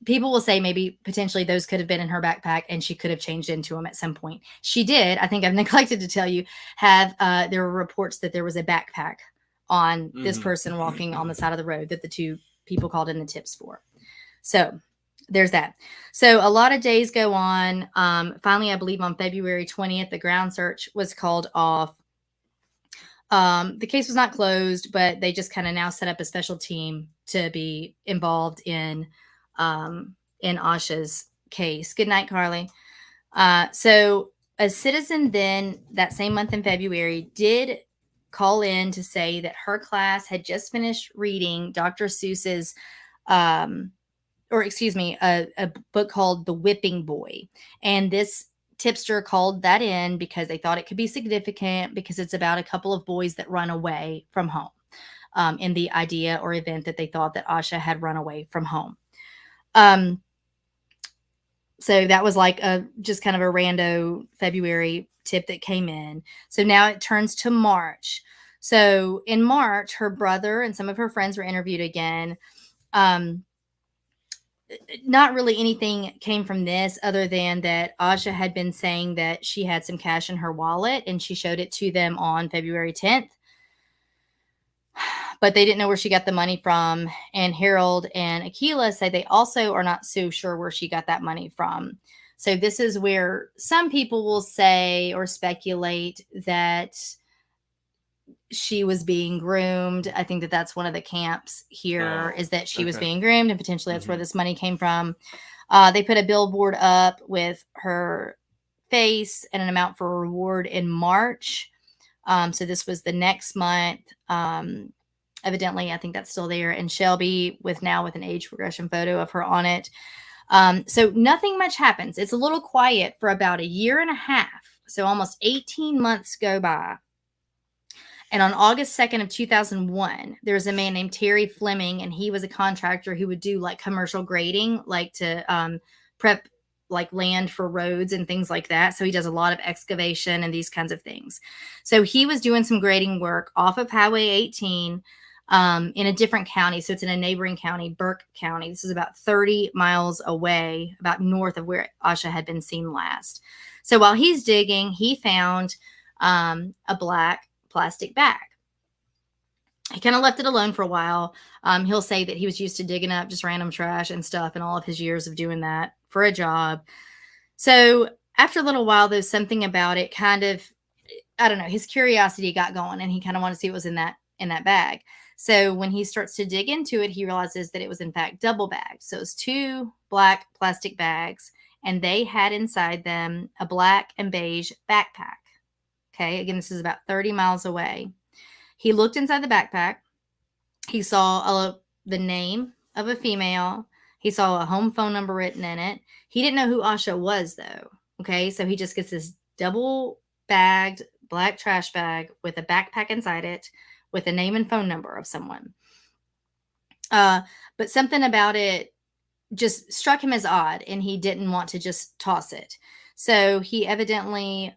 people will say maybe potentially those could have been in her backpack and she could have changed into them at some point. She did, I think I've neglected to tell you, there were reports that there was a backpack on this person walking on the side of the road that the two people called in the tips for. So there's that. So a lot of days go on. Finally, I believe on February 20th, the ground search was called off. The case was not closed, but they just kind of now set up a special team to be involved in Asha's case. Good night, Carly. So a citizen then that same month in February did call in to say that her class had just finished reading Dr. Seuss's, a book called The Whipping Boy. And this tipster called that in because they thought it could be significant, because it's about a couple of boys that run away from home, in the idea or event that they thought that Asha had run away from home. So that was like just kind of a rando February tip that came in. So now it turns to March. So in March, her brother and some of her friends were interviewed again. Not really anything came from this other than that Asha had been saying that she had some cash in her wallet, and she showed it to them on February 10th. But they didn't know where she got the money from. And Harold and Akila say they also are not so sure where she got that money from. So this is where some people will say or speculate that she was being groomed. I think that that's one of the camps here, is that she was being groomed, and potentially that's where this money came from. They put a billboard up with her face and an amount for a reward in March. So this was the next month. Evidently, I think that's still there. And Shelby with an age progression photo of her on it. So nothing much happens. It's a little quiet for about a year and a half. So almost 18 months go by. And on August 2nd of 2001, there was a man named Terry Fleming, and he was a contractor who would do like commercial grading, like to prep like land for roads and things like that. So he does a lot of excavation and these kinds of things. So he was doing some grading work off of Highway 18 in a different county. So it's in a neighboring county, Burke County. This is about 30 miles away, about north of where Asha had been seen last. So while he's digging, he found a black plastic bag. He kind of left it alone for a while. He'll say that he was used to digging up just random trash and stuff in all of his years of doing that for a job. So after a little while, there's something about it kind of I don't know, his curiosity got going and he kind of wanted to see what was in that bag. So when he starts to dig into it, he realizes that it was in fact double bagged. So it was 2 black plastic bags, and they had inside them a black and beige backpack. Okay, again, this is about 30 miles away. He looked inside the backpack. He saw the name of a female. He saw a home phone number written in it. He didn't know who Asha was, though. Okay, so he just gets this double bagged black trash bag with a backpack inside it with a name and phone number of someone. But something about it just struck him as odd, and he didn't want to just toss it. So he evidently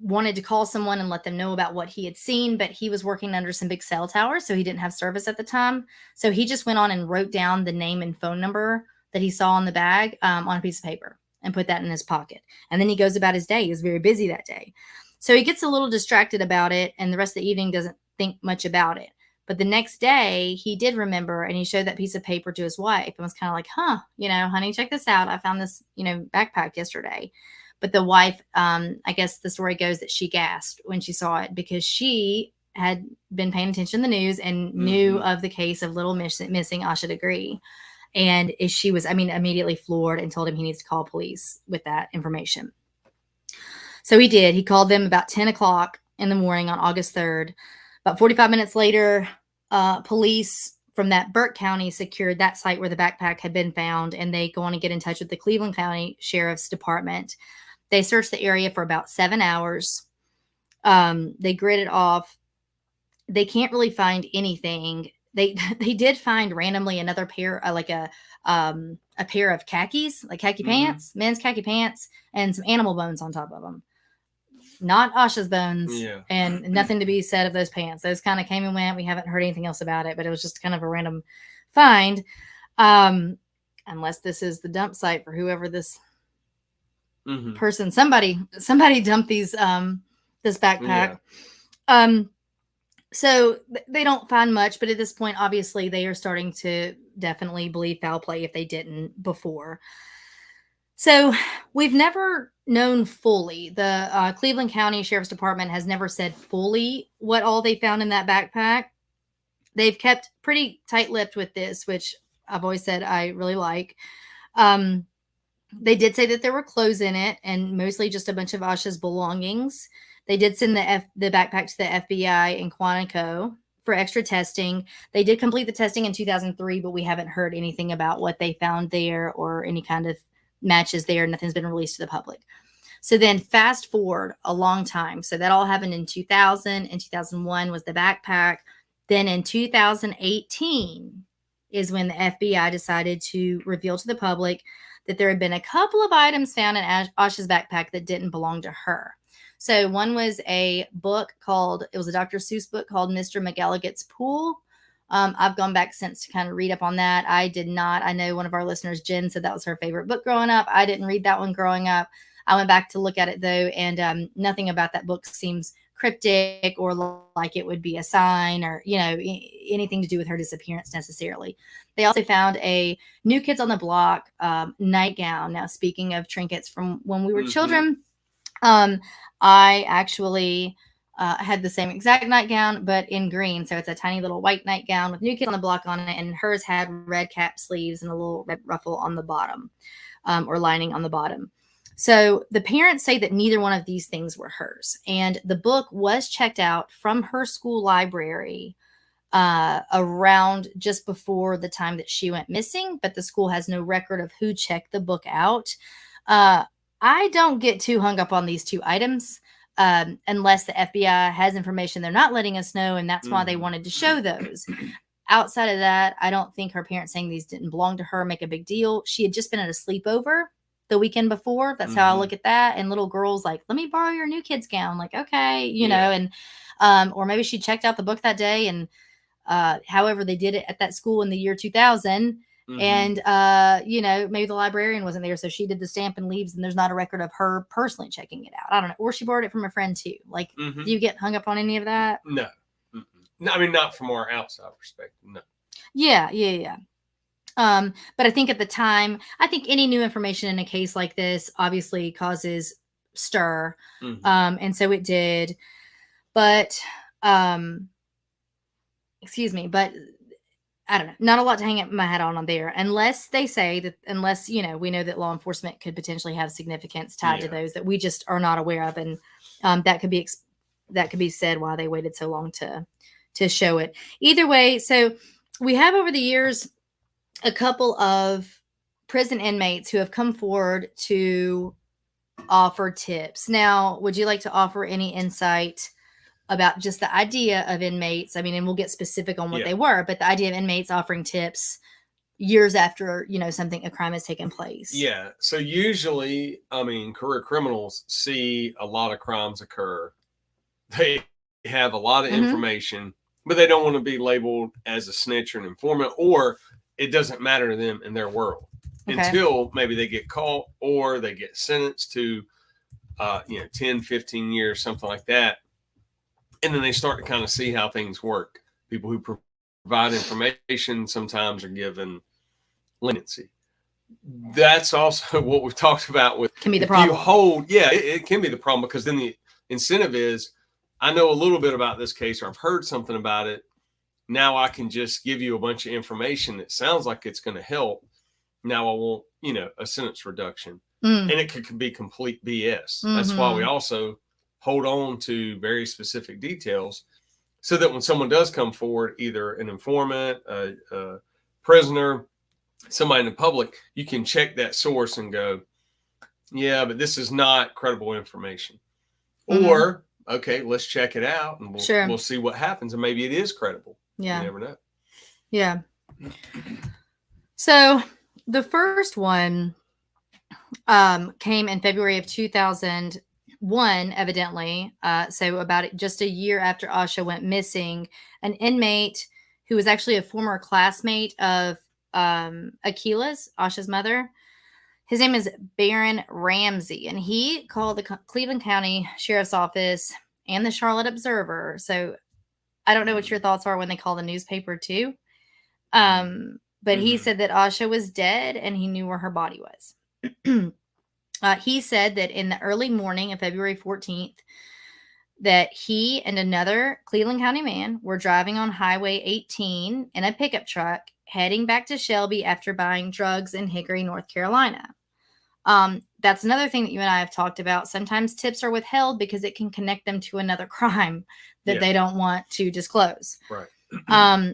wanted to call someone and let them know about what he had seen, but he was working under some big cell towers, so he didn't have service at the time. So he just went on and wrote down the name and phone number that he saw on the bag on a piece of paper and put that in his pocket. And then he goes about his day. He was very busy that day. So he gets a little distracted about it, and the rest of the evening doesn't think much about it. But the next day, he did remember, and he showed that piece of paper to his wife and was kind of like, honey, check this out. I found this, backpack yesterday. But the wife, I guess the story goes that she gasped when she saw it because she had been paying attention to the news and knew of the case of little missing Asha Degree. And she was, immediately floored and told him he needs to call police with that information. So he did. He called them about 10 o'clock in the morning on August 3rd. About 45 minutes later, police from that Burke County secured that site where the backpack had been found, and they go on and get in touch with the Cleveland County Sheriff's Department. They searched the area for about 7 hours. They grid it off. They can't really find anything. They did find randomly another pair, like a pair of khakis, like khaki pants, men's khaki pants, and some animal bones on top of them. Not Asha's bones, and nothing to be said of those pants. Those kind of came and went. We haven't heard anything else about it, but it was just kind of a random find. Unless this is the dump site for whoever this person, somebody dumped these this backpack. So they don't find much, but at this point, obviously, they are starting to definitely believe foul play if they didn't before. So we've never known fully. The Cleveland County Sheriff's Department has never said fully what all they found in that backpack. They've kept pretty tight-lipped with this, which I've always said I really like. They did say that there were clothes in it and mostly just a bunch of Asha's belongings. They did send the backpack to the FBI in Quantico for extra testing. They did complete the testing in 2003, but we haven't heard anything about what they found there or any kind of matches there. Nothing's been released to the public. So then fast forward a long time. So that all happened in 2000. In 2001 was the backpack. Then in 2018 is when the FBI decided to reveal to the public that there had been a couple of items found in Asha's backpack that didn't belong to her. So one was a book it was a Dr. Seuss book called Mr. McElligot's Pool. I've gone back since to kind of read up on that. I did not. I know one of our listeners, Jen, said that was her favorite book growing up. I didn't read that one growing up. I went back to look at it, though, and nothing about that book seems cryptic or like it would be a sign or, anything to do with her disappearance necessarily. They also found a New Kids on the Block nightgown. Now, speaking of trinkets from when we were children, I actually had the same exact nightgown, but in green. So it's a tiny little white nightgown with New Kids on the Block on it, and hers had red cap sleeves and a little red ruffle on the bottom, or lining on the bottom. So the parents say that neither one of these things were hers, and the book was checked out from her school library around just before the time that she went missing, but the school has no record of who checked the book out. I don't get too hung up on these two items unless the FBI has information they're not letting us know, and that's why they wanted to show those. Outside of that, I don't think her parents saying these didn't belong to her make a big deal. She had just been at a sleepover the weekend before. That's how I look at that. And little girls like, let me borrow your New Kids gown. Like, okay, know, and or maybe she checked out the book that day, and however they did it at that school in the year 2000. And, maybe the librarian wasn't there. So she did the stamp and leaves, and there's not a record of her personally checking it out. I don't know. Or she borrowed it from a friend too. Like, do you get hung up on any of that? No. No, I mean, not from our outside perspective. No. Yeah. But I think at the time, I think any new information in a case like this obviously causes stir. Mhm. And so it did. But, excuse me, but I don't know, not a lot to hang my hat on there, unless they say that, unless, you know, we know that law enforcement could potentially have significance tied to those that we just are not aware of. And that could be said why they waited so long to show it. Either way, so we have over the years a couple of prison inmates who have come forward to offer tips. Now, would you like to offer any insight about just the idea of inmates? I mean, and we'll get specific on what they were, but the idea of inmates offering tips years after, you know, a crime has taken place. Yeah. So usually, I mean, career criminals see a lot of crimes occur. They have a lot of information, but they don't want to be labeled as a snitch or an informant, or it doesn't matter to them in their world until maybe they get caught or they get sentenced to, 10, 15 years, something like that. And then they start to kind of see how things work. People who provide information sometimes are given leniency. That's also what we've talked about with can be the problem. It can be the problem, because then the incentive is, I know a little bit about this case, or I've heard something about it. Now I can just give you a bunch of information that sounds like it's going to help. Now I want, a sentence reduction. And it could be complete BS. That's why we also hold on to very specific details, so that when someone does come forward, either an informant, a prisoner, somebody in the public, you can check that source and go, yeah, but this is not credible information. Or, okay, let's check it out and we'll see what happens. And maybe it is credible. Yeah. You never know. Yeah. So the first one came in February of 2001, evidently. So about just a year after Asha went missing, an inmate who was actually a former classmate of Akila's, Asha's mother. His name is Baron Ramsey, and he called the Cleveland County Sheriff's Office and the Charlotte Observer. So I don't know what your thoughts are when they call the newspaper too. But he said that Asha was dead and he knew where her body was. He said that in the early morning of February 14th, that he and another Cleveland County man were driving on Highway 18 in a pickup truck heading back to Shelby after buying drugs in Hickory, North Carolina. That's another thing that you and I have talked about. Sometimes tips are withheld because it can connect them to another crime that they don't want to disclose. Right.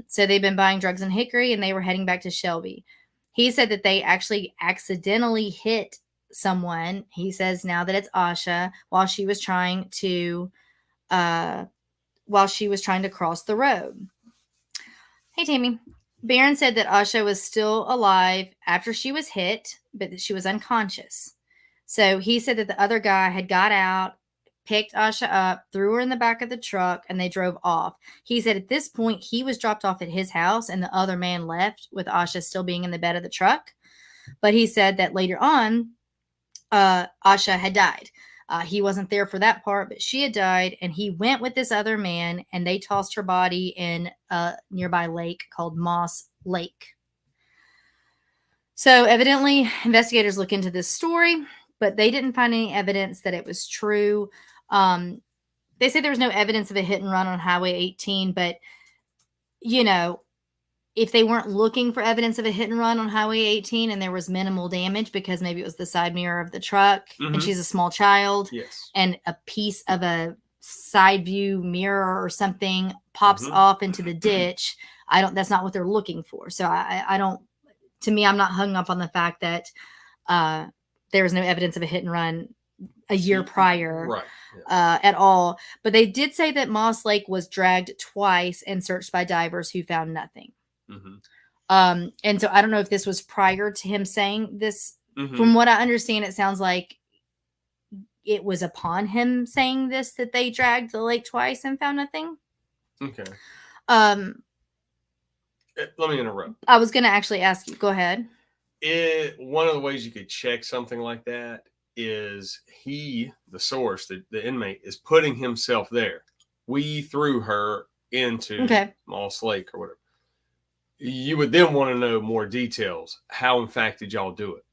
So they've been buying drugs in Hickory and they were heading back to Shelby. He said that they actually accidentally hit someone. He says now that it's Asha while she was trying to cross the road. Hey, Tammy. Barron said that Asha was still alive after she was hit, but that she was unconscious. So he said that the other guy had got out, picked Asha up, threw her in the back of the truck, and they drove off. He said at this point, he was dropped off at his house, and the other man left with Asha still being in the bed of the truck. But he said that later on, Asha had died. He wasn't there for that part, but she had died, and he went with this other man, and they tossed her body in a nearby lake called Moss Lake. So evidently, investigators look into this story, but they didn't find any evidence that it was true. They say there was no evidence of a hit and run on Highway 18, but, if they weren't looking for evidence of a hit and run on Highway 18 and there was minimal damage because maybe it was the side mirror of the truck and she's a small child and a piece of a side view mirror or something pops off into the ditch, that's not what they're looking for. So I don't, to me, I'm not hung up on the fact that there was no evidence of a hit and run a year prior at all. But they did say that Moss Lake was dragged twice and searched by divers who found nothing. And so I don't know if this was prior to him saying this. From what I understand, it sounds like it was upon him saying this that they dragged the lake twice and found nothing. Okay. Let me interrupt. I was going to actually ask you. Go ahead. One of the ways you could check something like that is the source, the inmate, is putting himself there. We threw her into Moss Lake or whatever. You would then want to know more details. How, in fact, did y'all do it?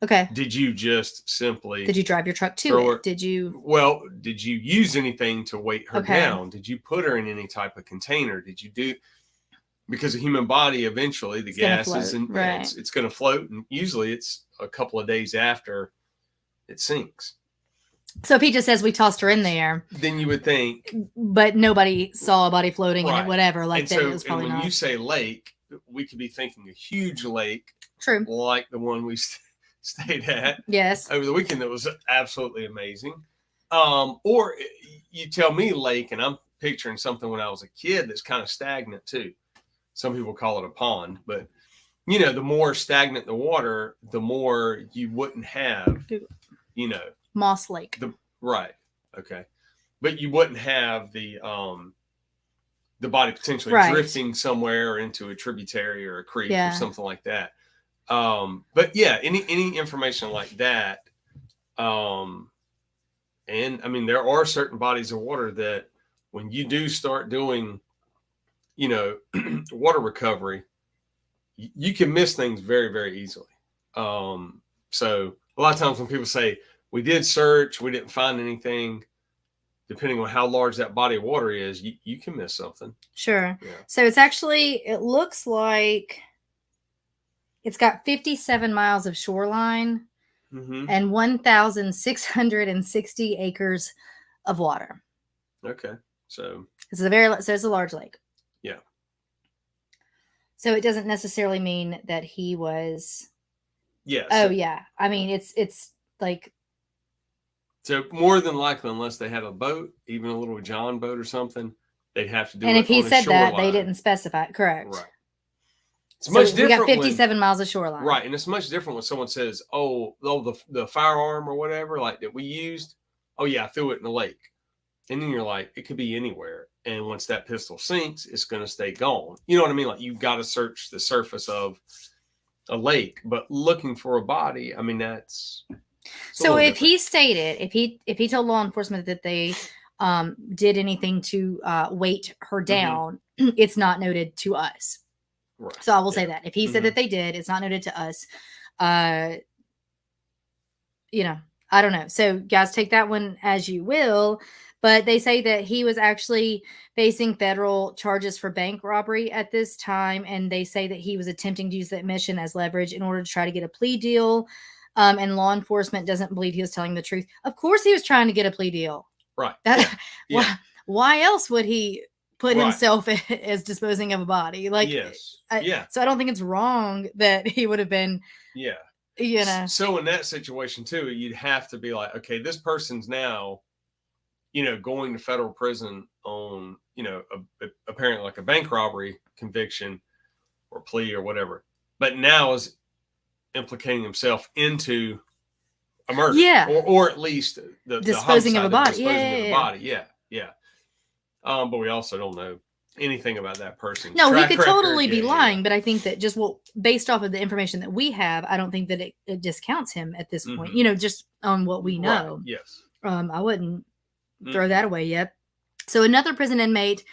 Okay. Did you just simply Did you drive your truck to throw it? her- Did you? Well, did you use anything to weight her Okay. down? Did you put her in any type of container? Did you do, because the human body eventually the It's gonna gases float, and right. it's going to float, and usually it's a couple of days after it sinks. So if he just says we tossed her in there, Then you would think, but nobody saw a body floating in right. it, whatever, like And that, so, it was probably and when not. you say lake, we could be thinking a huge lake, True. like the one we stayed at Yes. over the weekend that was absolutely amazing. Or you tell me lake, and I'm picturing something when I was a kid that's kind of stagnant too. Some people call it a pond, but you know, the more stagnant the water, the more you wouldn't have, you know, Moss Lake. Right. Okay. But you wouldn't have the body potentially drifting somewhere or into a tributary or a creek or something like that. But yeah, any information like that. And I mean, there are certain bodies of water that when you do start doing, you know, water recovery, you can miss things very, very easily. So a lot of times when people say we did search, we didn't find anything, depending on how large that body of water is, you can miss something. Sure. Yeah. So it's actually, it looks like it's got 57 miles of shoreline and 1,660 acres of water. Okay. So it's a large lake. Yeah. So it doesn't necessarily mean that he was. Yes. Oh yeah. I mean, it's like. So more than likely, unless they had a boat, even a little John boat or something, they'd have to do it. And if he said that, they shoreline. didn't specify. Correct. Right. It's much different. We got 57 miles of shoreline. Right. And it's much different when someone says, oh, the firearm or whatever, like that we used. Oh yeah, I threw it in the lake. And then you're like, it could be anywhere. And once that pistol sinks, it's going to stay gone. You know what I mean? Like, you've got to search the surface of a lake, but looking for a body, I mean, that's. So if he stated, if he told law enforcement that they did anything to weight her down, it's not noted to us. Right. So I will say that if he said that they did, it's not noted to us. You know, I don't know. So guys, take that one as you will. But they say that he was actually facing federal charges for bank robbery at this time. And they say that he was attempting to use that mission as leverage in order to try to get a plea deal. And law enforcement doesn't believe he was telling the truth. Of course he was trying to get a plea deal. Right. Why else would he put himself as disposing of a body? Like, so I don't think it's wrong that he would have been. Yeah. You know. So in that situation too, you'd have to be like, okay, this person's now, you know, going to federal prison on, you know, apparently like a bank robbery conviction or plea or whatever, but now is implicating himself into a murder, or at least the disposing of a body. Disposing of a body. Yeah. But we also don't know anything about that person. No, he could totally be lying, but I think that just based off of the information that we have, I don't think that it discounts him at this point. You know, just on what we know. Right. Yes. I wouldn't throw that away yet. So another prison inmate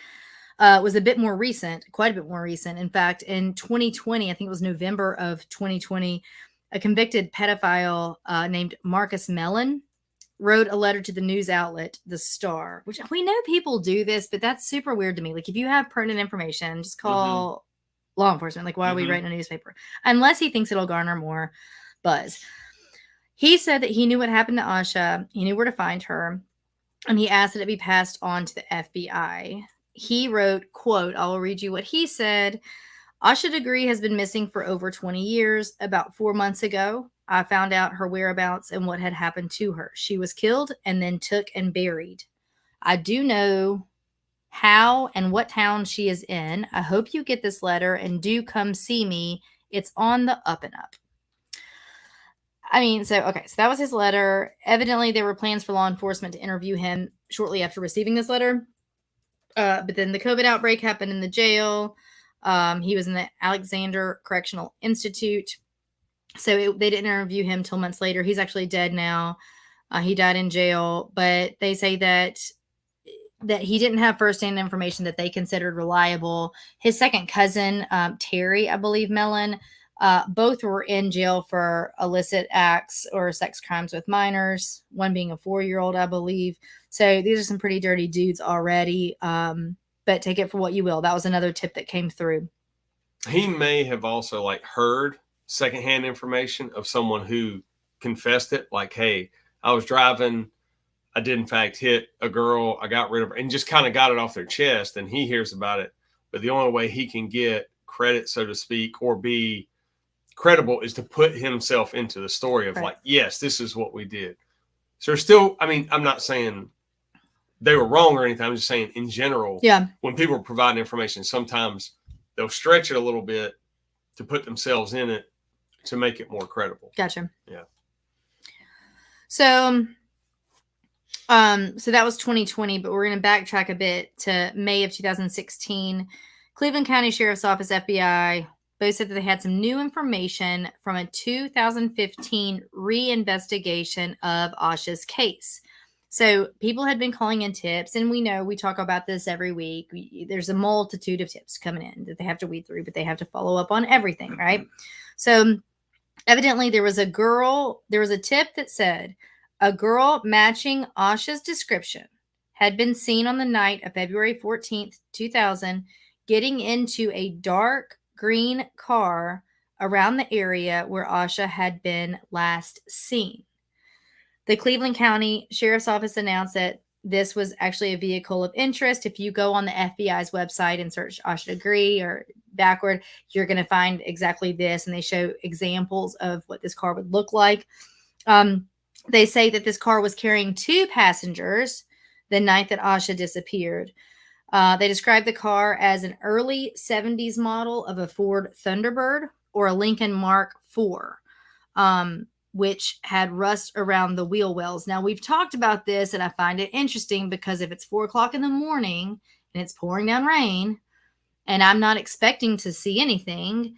was a bit more recent, quite a bit more recent. In fact, in 2020, I think it was November of 2020, a convicted pedophile named Marcus Mellon wrote a letter to the news outlet, The Star, which we know people do this, but that's super weird to me. Like, if you have pertinent information, just call law enforcement. Like, why are we writing a newspaper? Unless he thinks it'll garner more buzz. He said that he knew what happened to Asha. He knew where to find her. And he asked that it be passed on to the FBI. He wrote, quote, I will read you what he said. Asha Degree has been missing for over 20 years. About 4 months ago, I found out her whereabouts and what had happened to her. She was killed and then took and buried. I do know how and what town she is in. I hope you get this letter and do come see me. It's on the up and up. I mean, so that was his letter. Evidently, there were plans for law enforcement to interview him shortly after receiving this letter. But then the COVID outbreak happened in the jail. He was in the Alexander Correctional Institute. So they didn't interview him till months later. He's actually dead now. He died in jail. But they say that he didn't have firsthand information that they considered reliable. His second cousin, Terry, I believe, Mellon, Both were in jail for illicit acts or sex crimes with minors, one being a 4-year-old, I believe. So these are some pretty dirty dudes already. But take it for what you will. That was another tip that came through. He may have also like heard secondhand information of someone who confessed it. Like, hey, I was driving. I did in fact hit a girl. I got rid of her and just kind of got it off their chest. And he hears about it. But the only way he can get credit, so to speak, or be credible is to put himself into the story of Right. like, yes, this is what we did. So still, I mean, I'm not saying they were wrong or anything. I'm just saying in general, Yeah. when people are providing information, sometimes they'll stretch it a little bit to put themselves in it to make it more credible. Gotcha. Yeah. So that was 2020, but we're going to backtrack a bit to May of 2016. Cleveland County Sheriff's Office, FBI, both said that they had some new information from a 2015 reinvestigation of Asha's case. So people had been calling in tips, and we know we talk about this every week. There's a multitude of tips coming in that they have to weed through, but they have to follow up on everything, right? So evidently there was a tip that said a girl matching Asha's description had been seen on the night of February 14th, 2000, getting into a dark green car around the area where Asha had been last seen. The Cleveland County Sheriff's Office announced that this was actually a vehicle of interest. If you go on the FBI's website and search Asha Degree or backward, you're going to find exactly this, and they show examples of what this car would look like. They say that this car was carrying 2 passengers the night that Asha disappeared. They described the car as an early 70s model of a Ford Thunderbird or a Lincoln Mark IV, which had rust around the wheel wells. Now, we've talked about this, and I find it interesting because if it's 4 o'clock in the morning and it's pouring down rain and I'm not expecting to see anything,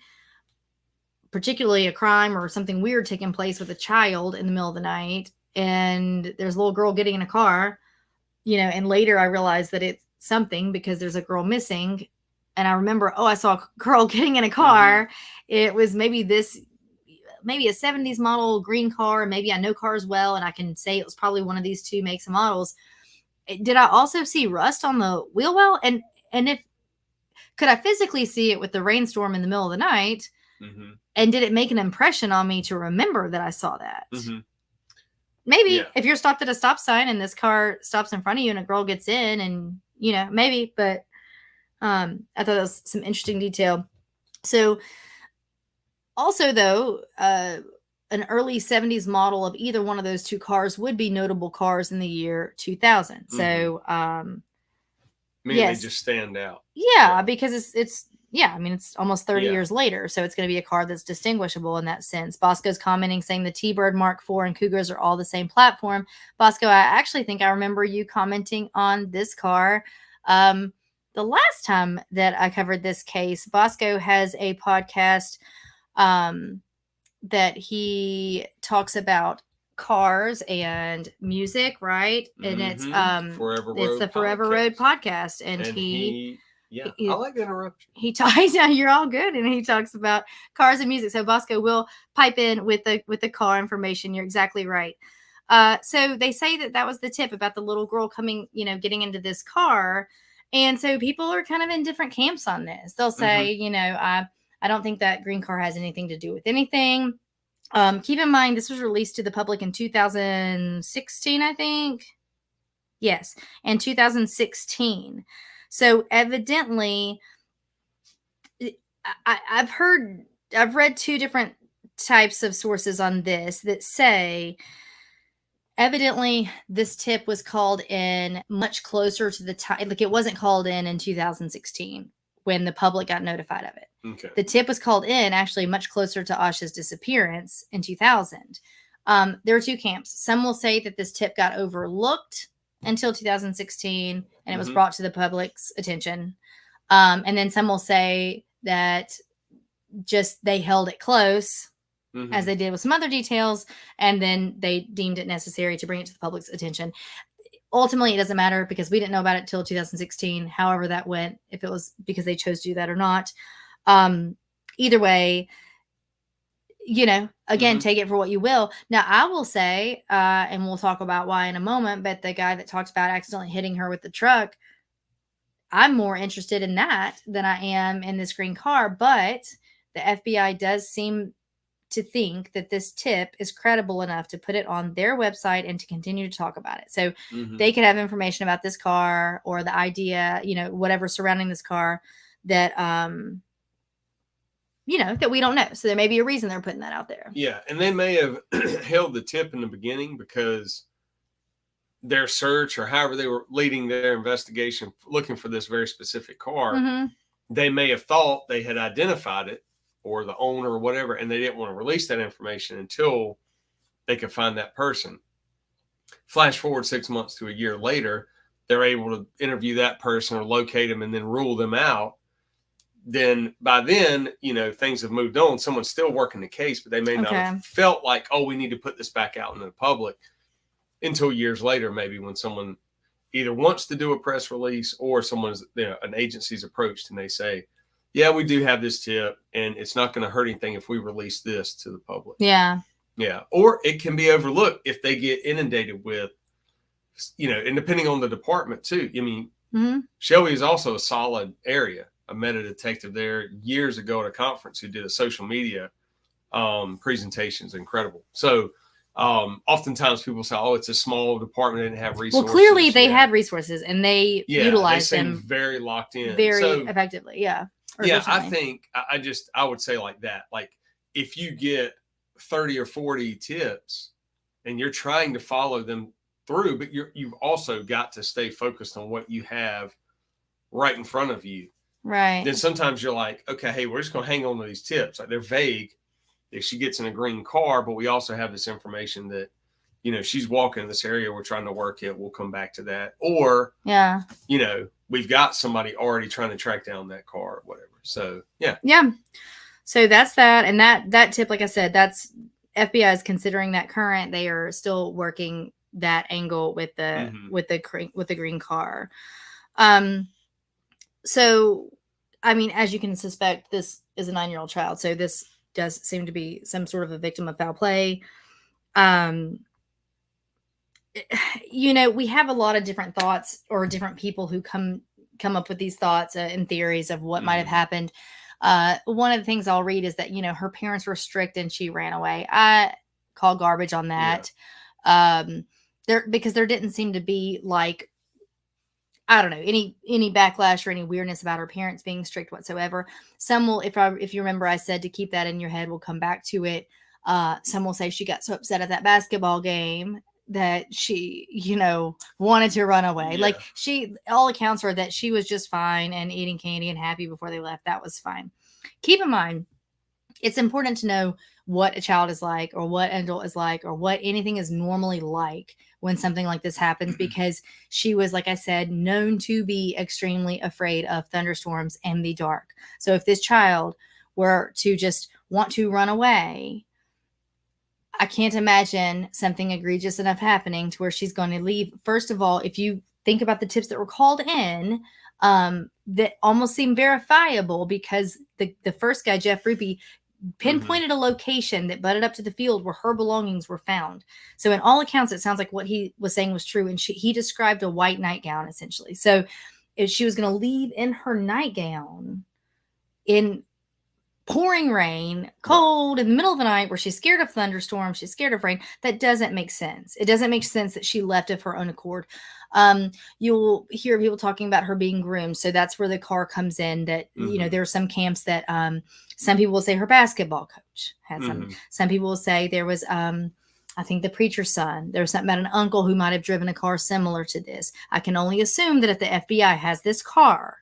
particularly a crime or something weird taking place with a child in the middle of the night, and there's a little girl getting in a car, and later I realized that it's something because there's a girl missing. And I remember, I saw a girl getting in a car. Mm-hmm. It was maybe a 70s model green car. Maybe I know cars well, and I can say it was probably one of these 2 makes and models. Did I also see rust on the wheel well? And if could I physically see it with the rainstorm in the middle of the night? Mm-hmm. And did it make an impression on me to remember that I saw that? Mm-hmm. Maybe if you're stopped at a stop sign and this car stops in front of you and a girl gets in, and maybe, but I thought that was some interesting detail. So also though, an early 70s model of either one of those 2 cars would be notable cars in the year 2000. Mm-hmm. So, they just stand out. Yeah, because it's almost 30 years later, so it's going to be a car that's distinguishable in that sense. Bosco's commenting saying the T-Bird Mark IV and Cougars are all the same platform. Bosco, I actually think I remember you commenting on this car the last time that I covered this case. Bosco has a podcast that he talks about cars and music, right? And it's the Forever Road podcast, and he I like to interrupt you. He talks. You're all good, and he talks about cars and music. So Bosco will pipe in with the car information. You're exactly right. So they say that was the tip about the little girl coming, getting into this car, and so people are kind of in different camps on this. They'll say, mm-hmm. I don't think that green car has anything to do with anything. Keep in mind, this was released to the public in 2016, I think. Yes, in 2016. So evidently, I've read 2 different types of sources on this that say evidently this tip was called in much closer to the time. Like, it wasn't called in 2016 when the public got notified of it. Okay. The tip was called in actually much closer to Asha's disappearance in 2000. There are 2 camps. Some will say that this tip got overlooked until 2016 and mm-hmm. it was brought to the public's attention. And then some will say that just they held it close mm-hmm. as they did with some other details, and then they deemed it necessary to bring it to the public's attention. Ultimately, it doesn't matter because we didn't know about it till 2016, however that went, if it was because they chose to do that or not. Either way, again, take it for what you will. Now, I will say, and we'll talk about why in a moment, but the guy that talks about accidentally hitting her with the truck, I'm more interested in that than I am in this green car. But the FBI does seem to think that this tip is credible enough to put it on their website and to continue to talk about it. So they could have information about this car or the idea, whatever surrounding this car that, that we don't know. So there may be a reason they're putting that out there. Yeah. And they may have held the tip in the beginning because their search or however they were leading their investigation, looking for this very specific car, they may have thought they had identified it or the owner or whatever, and they didn't want to release that information until they could find that person. Flash forward 6 months to a year later, they're able to interview that person or locate them and then rule them out. Then by then, things have moved on. Someone's still working the case, but they may not have felt like, oh, we need to put this back out into the public until years later, maybe when someone either wants to do a press release or someone's, an agency's approached and they say, yeah, we do have this tip and it's not going to hurt anything if we release this to the public. Yeah. Yeah. Or it can be overlooked if they get inundated with, and depending on the department too. I mean, Shelby is also a solid area. I met a detective there years ago at a conference who did a social media presentations. Incredible. So oftentimes people say, oh, it's a small department, they didn't have resources. Well, clearly they had resources and they utilized them very locked in, very effectively. Yeah. I think I would say like that. Like if you get 30 or 40 tips and you're trying to follow them through, but you've also got to stay focused on what you have right in front of you. Right. Then sometimes you're like, okay, hey, we're just going to hang on to these tips. Like they're vague. If she gets in a green car, but we also have this information that, she's walking in this area. We're trying to work it. We'll come back to that. Or, we've got somebody already trying to track down that car or whatever. So, yeah. Yeah. So that's that. And that tip, like I said, that's FBI is considering that current. They are still working that angle with the green car. So, I mean, as you can suspect, this is a 9-year-old child. So this does seem to be some sort of a victim of foul play. We have a lot of different thoughts or different people who come up with these thoughts and theories of what might have happened. One of the things I'll read is that, her parents were strict and she ran away. I call garbage on that. Because there didn't seem to be like, I don't know, any backlash or any weirdness about her parents being strict whatsoever. Some will, if you remember, I said to keep that in your head, we'll come back to it. Some will say she got so upset at that basketball game that she, wanted to run away. Yeah. Like all accounts are that she was just fine and eating candy and happy before they left. That was fine. Keep in mind, it's important to know what a child is like or what an adult is like or what anything is normally like when something like this happens, because she was, like I said, known to be extremely afraid of thunderstorms and the dark. So if this child were to just want to run away, I can't imagine something egregious enough happening to where she's going to leave. First of all, if you think about the tips that were called in, that almost seem verifiable, because the first guy, Jeff Rupe, pinpointed a location that butted up to the field where her belongings were found. So in all accounts, it sounds like what he was saying was true. And he described a white nightgown, essentially. So if she was going to leave in her nightgown in pouring rain, cold, in the middle of the night, where she's scared of thunderstorms, she's scared of rain, that doesn't make sense. It doesn't make sense that she left of her own accord. You'll hear people talking about her being groomed. So that's where the car comes in, that, there are some camps that, some people will say her basketball coach had some. Some people will say there was, I think the preacher's son, there was something about an uncle who might have driven a car similar to this. I can only assume that if the FBI has this car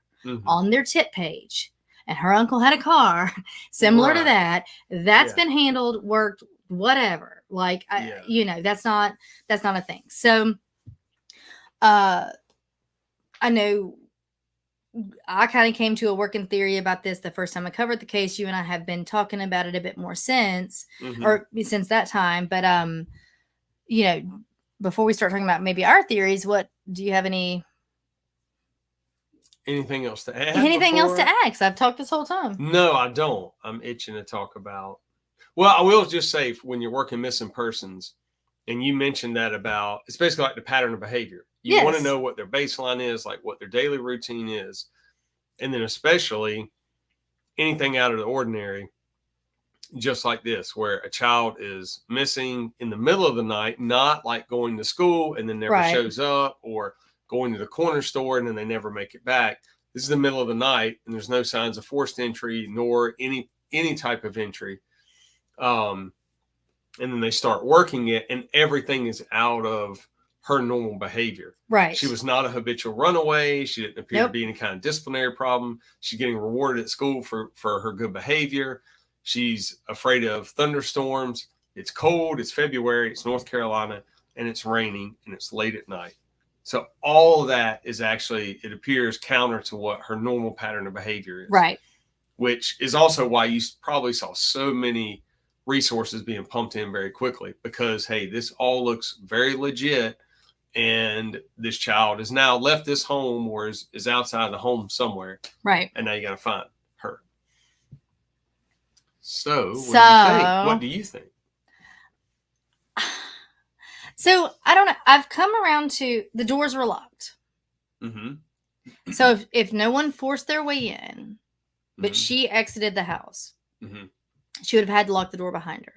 on their tip page and her uncle had a car similar to that, that's been handled, worked, whatever. Like, that's not a thing. So, I know I kind of came to a working theory about this the first time I covered the case. You and I have been talking about it a bit more since, or since that time. But, before we start talking about maybe our theories, do you have anything else to add? Anything else to add? 'Cause I've talked this whole time. No, I don't. I'm itching to talk about Well, I will just say when you're working missing persons, and you mentioned that about, it's basically like the pattern of behavior. You want to know what their baseline is, like what their daily routine is. And then especially anything out of the ordinary, just like this, where a child is missing in the middle of the night, not like going to school and then never shows up, or going to the corner store and then they never make it back. This is the middle of the night and there's no signs of forced entry nor any type of entry. And then they start working it and everything is out of her normal behavior. Right. She was not a habitual runaway. She didn't appear to be any kind of disciplinary problem. She's getting rewarded at school for her good behavior. She's afraid of thunderstorms. It's cold. It's February. It's North Carolina, and it's raining, and it's late at night. So all of that is actually, it appears counter to what her normal pattern of behavior is. Right. Which is also why you probably saw so many resources being pumped in very quickly, because, hey, this all looks very legit. And this child has now left this home or is outside the home somewhere. Right. And now you got to find her. So what do you think? So I don't know. I've come around to the doors were locked. Mm-hmm. So if no one forced their way in, but she exited the house, she would have had to lock the door behind her.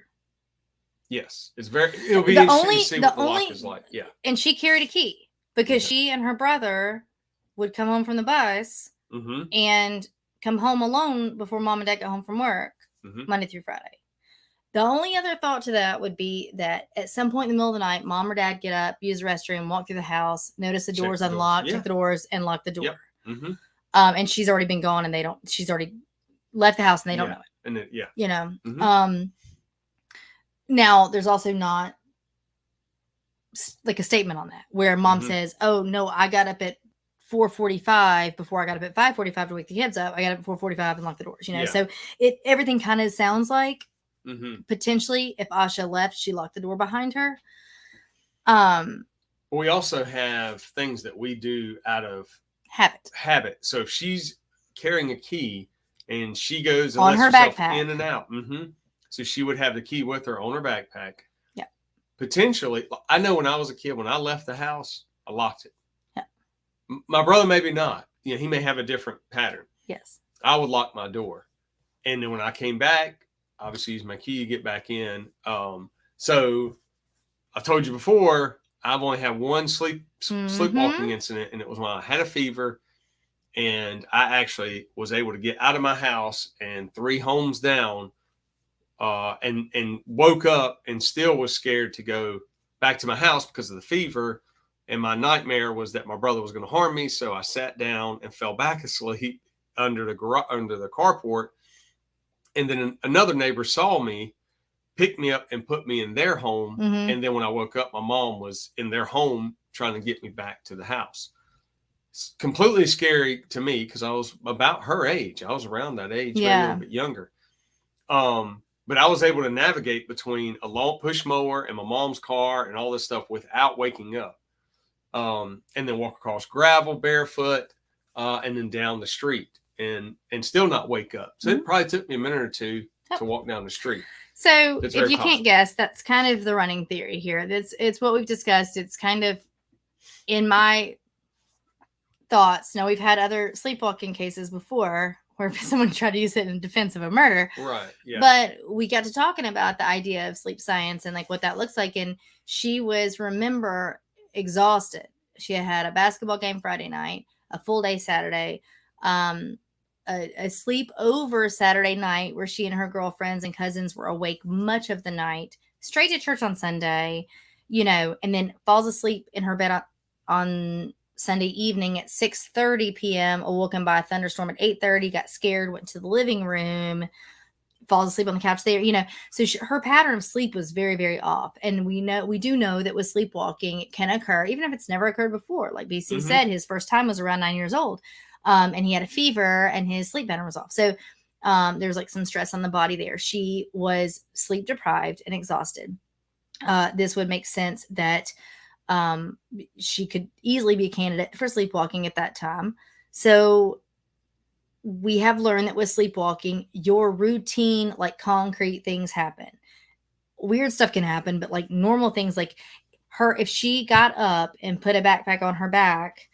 Yes, it'll be interesting to see what the lock is like. Yeah. And she carried a key because she and her brother would come home from the bus and come home alone before mom and dad got home from work Monday through Friday. The only other thought to that would be that at some point in the middle of the night, mom or dad get up, use the restroom, walk through the house, notice the door's unlocked, check the doors, and lock the door. Yep. Mm-hmm. And she's already been gone and she's already left the house and they don't know it. And you know, now there's also not like a statement on that where mom says, oh no, I got up at 4:45 before I got up at 5:45 to wake the kids up. I got up at 4:45 and locked the doors, you know? So everything kind of sounds like potentially if Asha left, she locked the door behind her. We also have things that we do out of habit. So if she's carrying a key and she goes and on her backpack in and out, so she would have the key with her on her backpack. Yeah. Potentially, I know when I was a kid, when I left the house, I locked it. Yeah. My brother maybe not. You know, he may have a different pattern. Yes. I would lock my door, and then when I came back, obviously use my key to get back in. So I told you before, I've only had one sleepwalking incident, and it was when I had a fever, and I actually was able to get out of my house and 3 homes down, and woke up and still was scared to go back to my house because of the fever. And my nightmare was that my brother was going to harm me. So I sat down and fell back asleep under the carport. And then another neighbor saw me, picked me up and put me in their home. And then when I woke up, my mom was in their home trying to get me back to the house. It's completely scary to me because I was about her age. I was around that age, maybe a little bit younger. But I was able to navigate between a long push mower and my mom's car and all this stuff without waking up. And then walk across gravel barefoot, and then down the street and still not wake up. So it probably took me a minute or two to walk down the street. So if you can't guess, that's kind of the running theory here. It's what we've discussed. It's kind of in my thoughts. Now, we've had other sleepwalking cases before where someone tried to use it in defense of a murder. Right. Yeah. But we got to talking about the idea of sleep science and like what that looks like. And she was, remember, exhausted. She had a basketball game Friday night, a full day Saturday, a sleepover Saturday night where she and her girlfriends and cousins were awake much of the night, straight to church on Sunday, you know, and then falls asleep in her bed on Sunday evening at 6:30 p.m., awoken by a thunderstorm at 8:30, got scared, went to the living room, falls asleep on the couch there, you know. So her pattern of sleep was very, very off. And we do know that with sleepwalking, it can occur, even if it's never occurred before. Like BC said, his first time was around 9 years old. And he had a fever and his sleep pattern was off. So there's like some stress on the body there. She was sleep deprived and exhausted. This would make sense that she could easily be a candidate for sleepwalking at that time. So we have learned that with sleepwalking, your routine, like concrete things happen. Weird stuff can happen, but like normal things, like her, if she got up and put a backpack on her back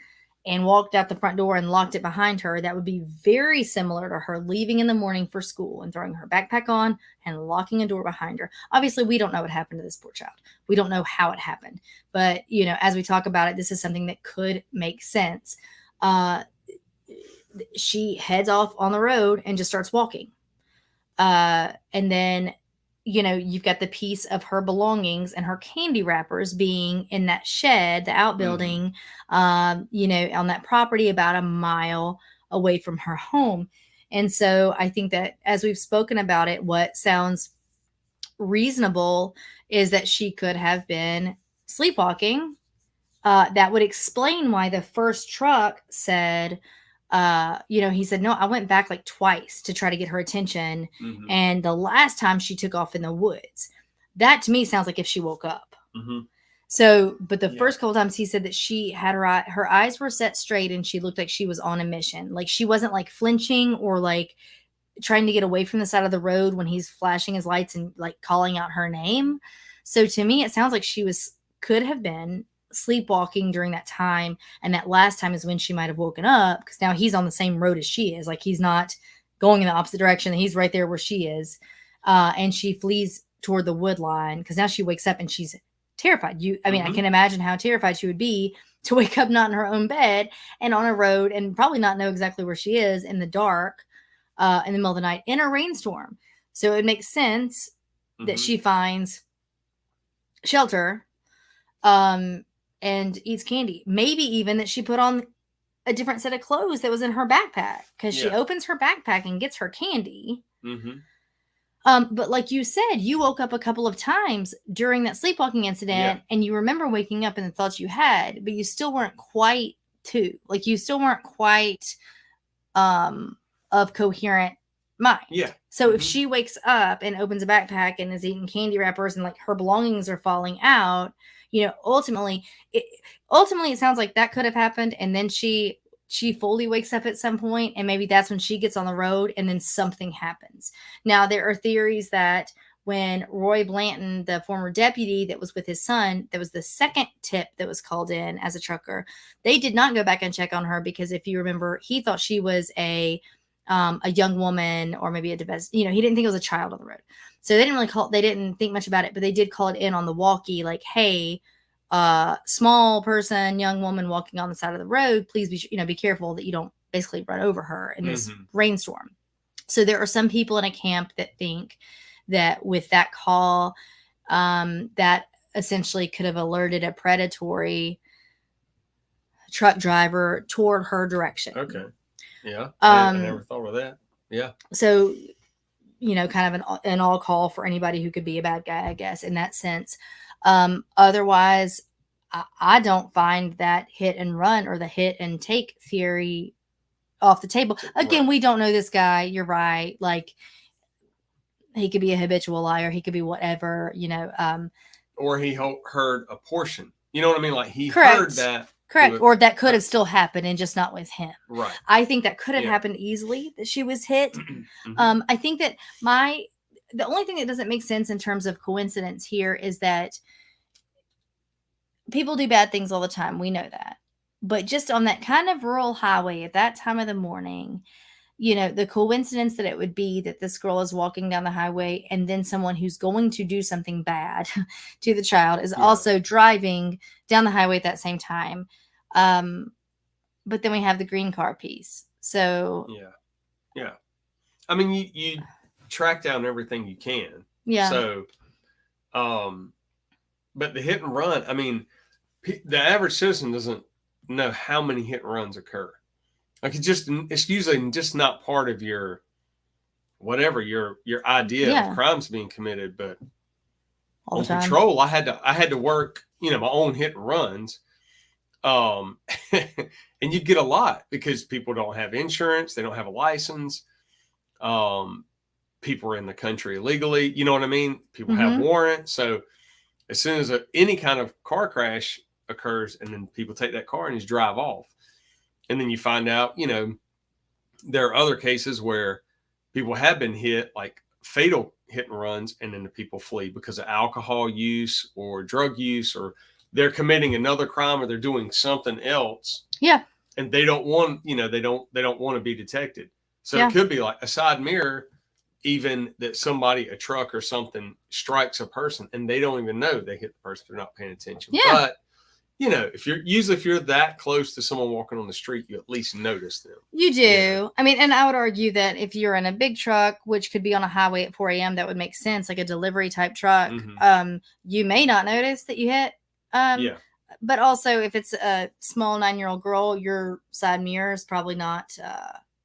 and walked out the front door and locked it behind her, that would be very similar to her leaving in the morning for school and throwing her backpack on and locking a door behind her. Obviously, we don't know what happened to this poor child. We don't know how it happened. But, you know, as we talk about it, this is something that could make sense. She heads off on the road and just starts walking. And then, you know, you've got the piece of her belongings and her candy wrappers being in that shed, the outbuilding, you know, on that property about a mile away from her home. And so I think that as we've spoken about it, what sounds reasonable is that she could have been sleepwalking. That would explain why the first truck said, you know, he said, no, I went back like twice to try to get her attention. And the last time she took off in the woods. That to me sounds like if she woke up. So, but the first couple times he said that she had her eyes were set straight and she looked like she was on a mission. Like she wasn't like flinching or like trying to get away from the side of the road when he's flashing his lights and like calling out her name. So to me, it sounds like could have been sleepwalking during that time, and that last time is when she might have woken up, because now he's on the same road as she is. Like he's not going in the opposite direction, he's right there where she is, and she flees toward the wood line because now she wakes up and she's terrified. I mean, I can imagine how terrified she would be to wake up not in her own bed and on a road and probably not know exactly where she is in the dark, in the middle of the night in a rainstorm. So it makes sense that she finds shelter, and eats candy. Maybe even that she put on a different set of clothes that was in her backpack, because she opens her backpack and gets her candy. But like you said, you woke up a couple of times during that sleepwalking incident, and you remember waking up and the thoughts you had, but you still weren't quite of coherent mind. So if she wakes up and opens a backpack and is eating candy wrappers and like her belongings are falling out, you know, ultimately it sounds like that could have happened. And then she fully wakes up at some point, and maybe that's when she gets on the road and then something happens. Now, there are theories that when Roy Blanton, the former deputy that was with his son, that was the second tip that was called in as a trucker, they did not go back and check on her, because if you remember, he thought she was a young woman, or maybe he didn't think it was a child on the road. So they didn't think much about it, but they did call it in on the walkie, like, hey, small person, young woman walking on the side of the road, please be careful that you don't basically run over her in this rainstorm. So there are some people in a camp that think that with that call, that essentially could have alerted a predatory truck driver toward her direction. Okay. Yeah. I never thought of that. Yeah. So, kind of an all call for anybody who could be a bad guy, I guess, in that sense. Otherwise, I don't find that hit and run or the hit and take theory off the table. Again, we don't know this guy. You're right. Like, he could be a habitual liar. He could be whatever, or he heard a portion. You know what I mean? Like he Correct. heard that. Correct. Or that could have still happened and just not with him. Right. I think that could have happened easily, that she was hit. I think that the only thing that doesn't make sense in terms of coincidence here is that people do bad things all the time. We know that. But just on that kind of rural highway at that time of the morning, the coincidence that it would be that this girl is walking down the highway and then someone who's going to do something bad to the child is also driving down the highway at that same time. But then we have the green car piece. So yeah. I mean, you track down everything you can. Yeah. So, but the hit and run, I mean, the average citizen doesn't know how many hit and runs occur. Like it's usually just not part of your whatever your idea of crimes being committed. But all on patrol, I had to work, my own hit and runs, and you get a lot because people don't have insurance, they don't have a license, people are in the country illegally. You know what I mean? People have warrants. So as soon as any kind of car crash occurs, and then people take that car and just drive off. And then you find out, there are other cases where people have been hit, like fatal hit and runs, and then the people flee because of alcohol use or drug use, or they're committing another crime, or they're doing something else. Yeah. And they don't want, they don't want to be detected. So it could be like a side mirror, even that somebody, a truck or something, strikes a person and they don't even know they hit the person. They're not paying attention. Yeah. But if you're that close to someone walking on the street, you at least notice them. You do. Yeah. I mean, and I would argue that if you're in a big truck, which could be on a highway at 4 a.m., that would make sense, like a delivery type truck. Mm-hmm. You may not notice that you hit. But also, if it's a small 9-year-old girl, your side mirror is probably not.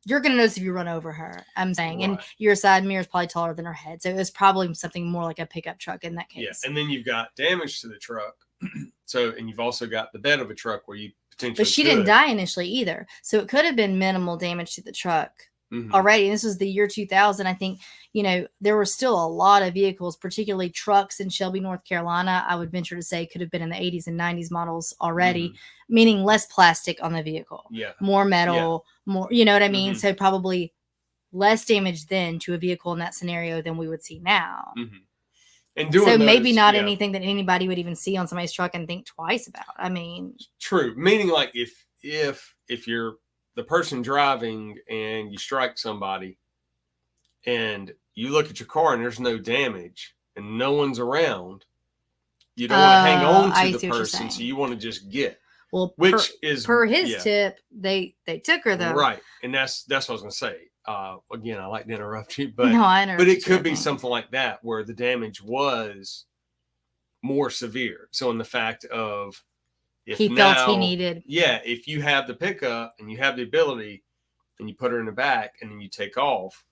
You're going to notice if you run over her, I'm saying. Right. And your side mirror is probably taller than her head. So it's probably something more like a pickup truck in that case. Yeah. And then you've got damage to the truck. And you've also got the bed of a truck where you potentially. But she didn't die initially either. So it could have been minimal damage to the truck already. And this was the year 2000. I think, there were still a lot of vehicles, particularly trucks in Shelby, North Carolina. I would venture to say could have been in the 80s and 90s models already, meaning less plastic on the vehicle. Yeah. More metal, more, you know what I mean? So probably less damage then to a vehicle in that scenario than we would see now. And maybe not anything that anybody would even see on somebody's truck and think twice about. I mean, true. Meaning, like if you're the person driving and you strike somebody, and you look at your car and there's no damage and no one's around, you don't want to hang on to the person, so you want to just get. Well, per his tip, they took her though. Right, and that's what I was going to say. Again, I like to interrupt you, but no, I but it could be something like that where the damage was more severe. So in the fact of felt he needed. Yeah, if you have the pickup and you have the ability and you put her in the back and then you take off,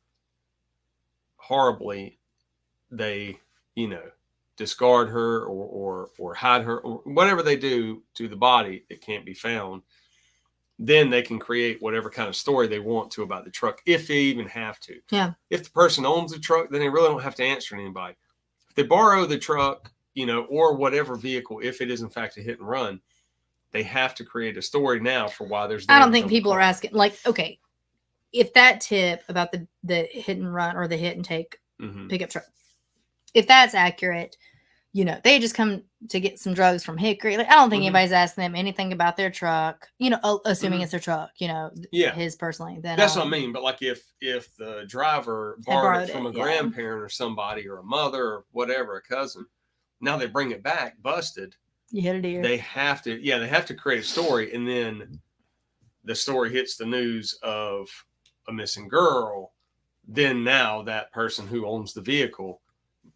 horribly, they, discard her or hide her or whatever they do to the body that can't be found. Then they can create whatever kind of story they want to about the truck, if they even have to. Yeah. If the person owns the truck, then they really don't have to answer to anybody. If they borrow the truck, or whatever vehicle, if it is in fact a hit and run, they have to create a story now for why there's. I don't think people are asking, like, okay, if that tip about the hit and run or the hit and take pickup truck, if that's accurate, they just come to get some drugs from Hickory. Like, I don't think anybody's asking them anything about their truck, assuming it's their truck, his personally. Then that's what I mean. But like if the driver borrowed it from a grandparent or somebody or a mother or whatever, a cousin, now they bring it back busted. You hit a deer. They have to create a story, and then the story hits the news of a missing girl. Then now that person who owns the vehicle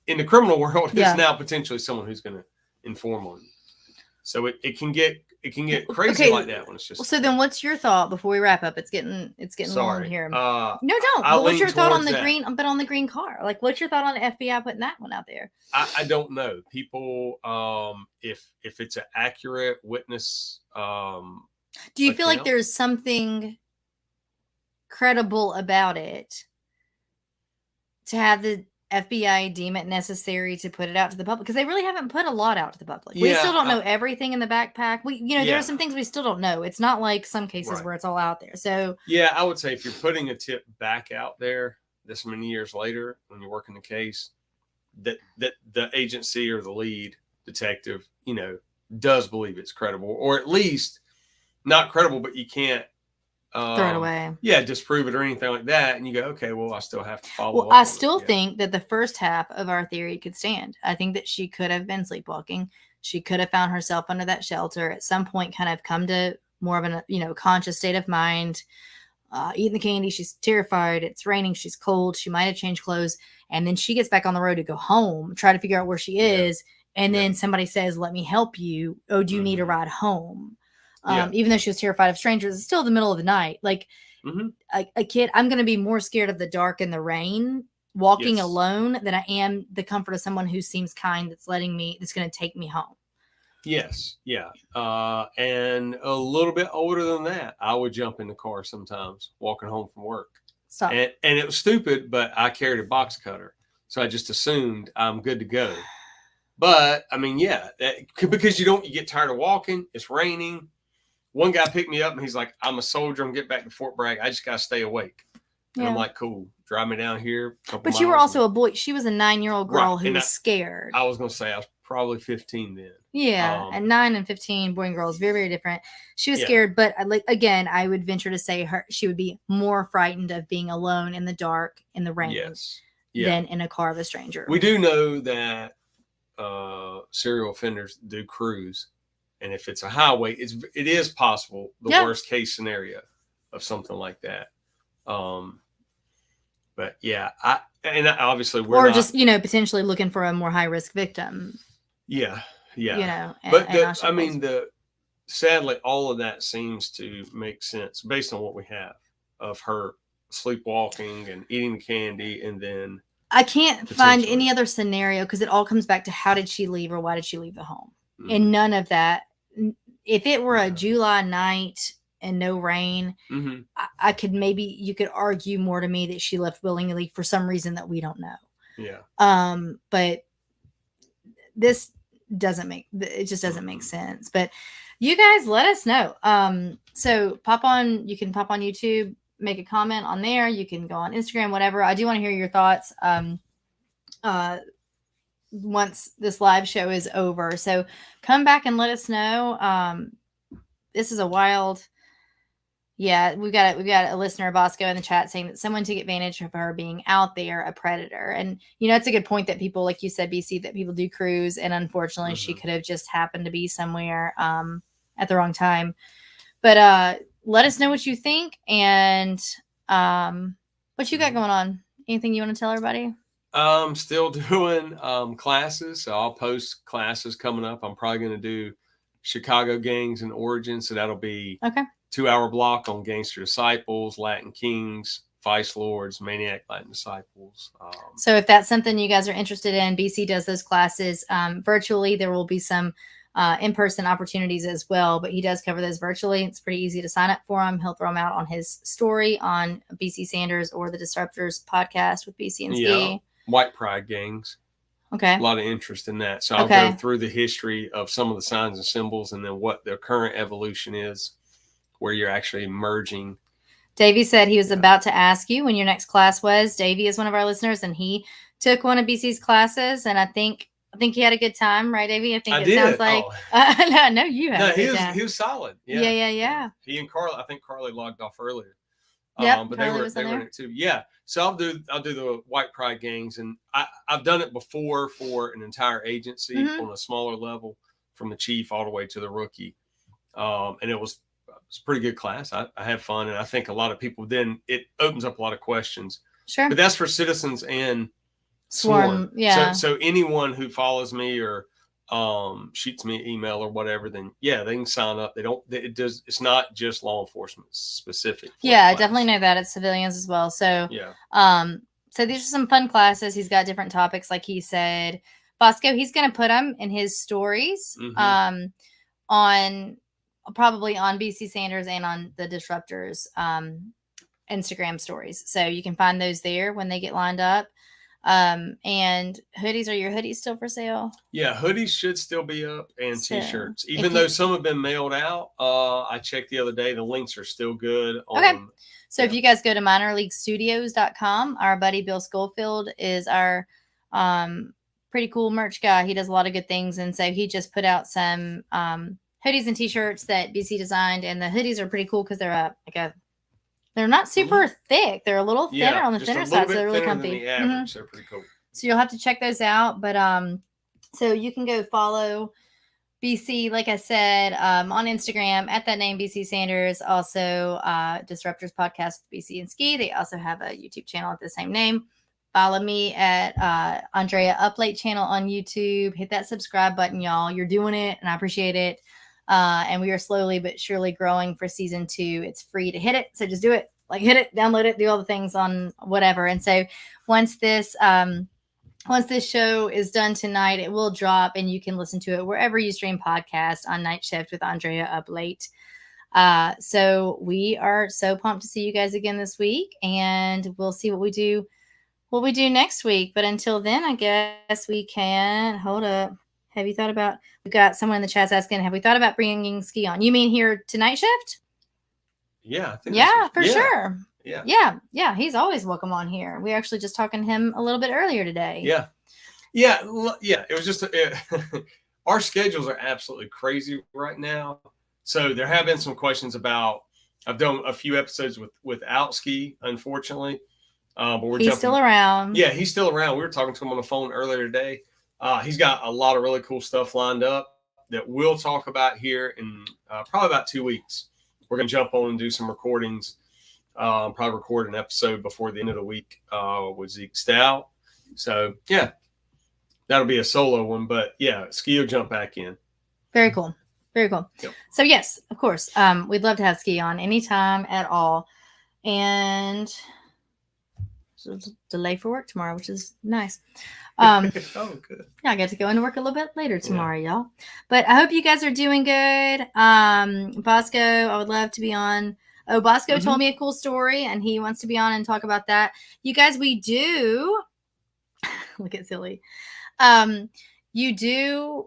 in the criminal world is now potentially someone who's going to inform on you. So it can get crazy like that when it's just. So then, what's your thought before we wrap up? It's getting long here. No, don't. But what's your thought on the green? But on the green car, like, what's your thought on the FBI putting that one out there? I don't know. People, if it's an accurate witness, do you feel like there's something credible about it to have the FBI deem it necessary to put it out to the public? Because they really haven't put a lot out to the public. We still don't know everything in the backpack. There are some things we still don't know. It's not like some cases where it's all out there. So I would say if you're putting a tip back out there this many years later when you're working the case, that the agency or the lead detective, does believe it's credible, or at least not credible, but you can't throw it away. Yeah, disprove it or anything like that. And you go, okay, well, I still have to follow up. Well, I still think that the first half of our theory could stand. I think that she could have been sleepwalking. She could have found herself under that shelter at some point, kind of come to more of an, conscious state of mind, eating the candy. She's terrified. It's raining. She's cold. She might have changed clothes. And then she gets back on the road to go home, try to figure out where she is. And then somebody says, let me help you. Oh, do you need a ride home? Even though she was terrified of strangers, it's still the middle of the night. Like a kid, I'm going to be more scared of the dark and the rain walking alone than I am the comfort of someone who seems kind, that's going to take me home. Yes. Yeah. And a little bit older than that, I would jump in the car sometimes walking home from work. Stop. And it was stupid, but I carried a box cutter. So I just assumed I'm good to go. But I mean, because you get tired of walking, it's raining. one guy picked me up and he's like, I'm a soldier. I'm getting back to Fort Bragg. I just got to stay awake. And I'm like, cool. Drive me down here. But you were also a boy. She was a 9-year-old girl who was scared. I was going to say I was probably 15 then. Yeah. And 9 and 15, boy and girl is very, very different. She was scared. But again, I would venture to say she would be more frightened of being alone in the dark, in the rain, than in a car of a stranger. We do know that serial offenders do cruise. And if it's a highway, it is possible the worst case scenario of something like that. But yeah, obviously we're not, just potentially looking for a more high risk victim. Yeah. But sadly, all of that seems to make sense based on what we have of her sleepwalking and eating the candy, and then I can't find any other scenario because it all comes back to how did she leave or why did she leave the home, and none of that. If it were a July night and no rain, I could you could argue more to me that she left willingly for some reason that we don't know. Yeah. But this doesn't make sense. But you guys let us know. So you can pop on YouTube, make a comment on there. You can go on Instagram, whatever. I do want to hear your thoughts. Once this live show is over. So come back and let us know. This is a wild. Yeah, we've got a listener, Bosco, in the chat saying that someone took advantage of her being out there, a predator. And, it's a good point that people, like you said, BC, that people do cruise. And unfortunately, she could have just happened to be somewhere at the wrong time. But let us know what you think and what you got going on. Anything you want to tell everybody? Still doing classes. So I'll post classes coming up. I'm probably going to do Chicago Gangs and Origins. So that'll be 2-hour block on Gangster Disciples, Latin Kings, Vice Lords, Maniac Latin Disciples. So if that's something you guys are interested in, BC does those classes virtually. There will be some in-person opportunities as well, but he does cover those virtually. It's pretty easy to sign up for him. He'll throw them out on his story on BC Sanders or the Disruptors podcast with BC and Ski. White Pride gangs. Okay. A lot of interest in that. So I'll go through the history of some of the signs and symbols and then what their current evolution is, where you're actually merging. Davey said he was about to ask you when your next class was. Davey is one of our listeners, and he took one of BC's classes, and I think he had a good time, right, Davey? I think sounds like. I know you had. No, he was solid. Yeah. He and Carly. I think Carly logged off earlier. Yeah, but they were in it too. Yeah. So I'll do the White Pride gangs, and I've done it before for an entire agency on a smaller level, from the chief all the way to the rookie, and it was a pretty good class. I had fun, and I think a lot of people. Then it opens up a lot of questions. Sure. But that's for citizens and Swarm. Yeah. So anyone who follows me or shoots me an email or whatever, then they can sign up. It's not just law enforcement specific. Yeah, I definitely know that. It's civilians as well. So so these are some fun classes. He's got different topics, like he said. Bosco, he's going to put them in his stories on probably on BC Sanders and on the Disruptors Instagram stories. So you can find those there when they get lined up. And hoodies, are your hoodies still for sale? Yeah, hoodies should still be up, and t-shirts, even though some have been mailed out. I checked the other day, the links are still good. So if you guys go to minorleaguestudios.com, our buddy Bill Schofield is our pretty cool merch guy. He does a lot of good things, and so he just put out some hoodies and t-shirts that BC designed, and the hoodies are pretty cool because they're they're not super thick. They're a little thinner on the thinner side, so they're really comfy. The average. They're pretty cool. So you'll have to check those out. But so you can go follow BC, like I said, on Instagram at that name, BC Sanders. Also, Disruptors Podcast with BC and Ski. They also have a YouTube channel at the same name. Follow me at Andrea Up Late channel on YouTube. Hit that subscribe button, y'all. You're doing it, and I appreciate it. And we are slowly but surely growing for season 2. It's free to hit it. So just do it, hit it, download it, do all the things on whatever. And so once this show is done tonight, it will drop and you can listen to it wherever you stream podcasts on Nightshift with Andrea Up Late. So we are so pumped to see you guys again this week, and we'll see what we do next week. But until then, I guess we can hold up. Have you thought about? We got someone in the chat's asking, have we thought about bringing Ski on? You mean here to Nightshift? Yeah, I think Yeah, for sure. Yeah. Yeah. He's always welcome on here. We were actually just talking to him a little bit earlier today. Yeah. It was just our schedules are absolutely crazy right now. So there have been some questions about. I've done a few episodes without Ski, unfortunately. But he's still around. Yeah, he's still around. We were talking to him on the phone earlier today. He's got a lot of really cool stuff lined up that we'll talk about here in probably about 2 weeks. We're going to jump on and do some recordings. Probably record an episode before the end of the week with Zeke Stout. So, yeah, that'll be a solo one. But, yeah, Ski will jump back in. Very cool. Very cool. Yep. So, yes, of course, we'd love to have Ski on anytime at all. And so delay for work tomorrow, which is nice. Oh, good. Yeah, I get to go into work a little bit later tomorrow, y'all. But I hope you guys are doing good. Bosco, I would love to be on. Oh, Bosco told me a cool story, and he wants to be on and talk about that. You guys, we do. Look at Silly. You do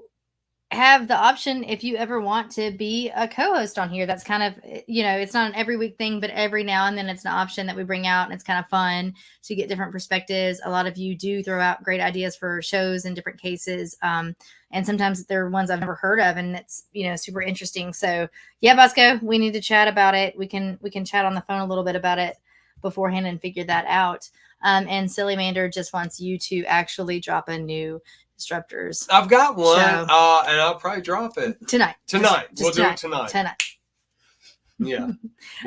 have the option if you ever want to be a co-host on here. That's kind of, it's not an every week thing, but every now and then it's an option that we bring out, and it's kind of fun to get different perspectives. A lot of you do throw out great ideas for shows in different cases. And sometimes they're ones I've never heard of, and it's, super interesting. So yeah, Bosco, we need to chat about it. We can chat on the phone a little bit about it beforehand and figure that out. And Silly Mander just wants you to actually drop a new Disruptors. I've got one, and I'll probably drop it tonight. We'll do it tonight. Yeah.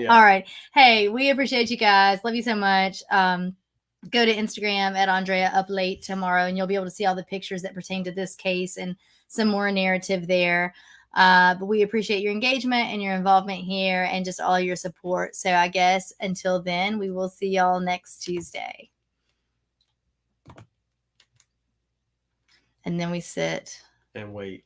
All right. Hey, we appreciate you guys. Love you so much. Go to Instagram at Andrea Up Late tomorrow, and you'll be able to see all the pictures that pertain to this case and some more narrative there. But we appreciate your engagement and your involvement here and just all your support. So I guess until then, we will see y'all next Tuesday. And then we sit and wait.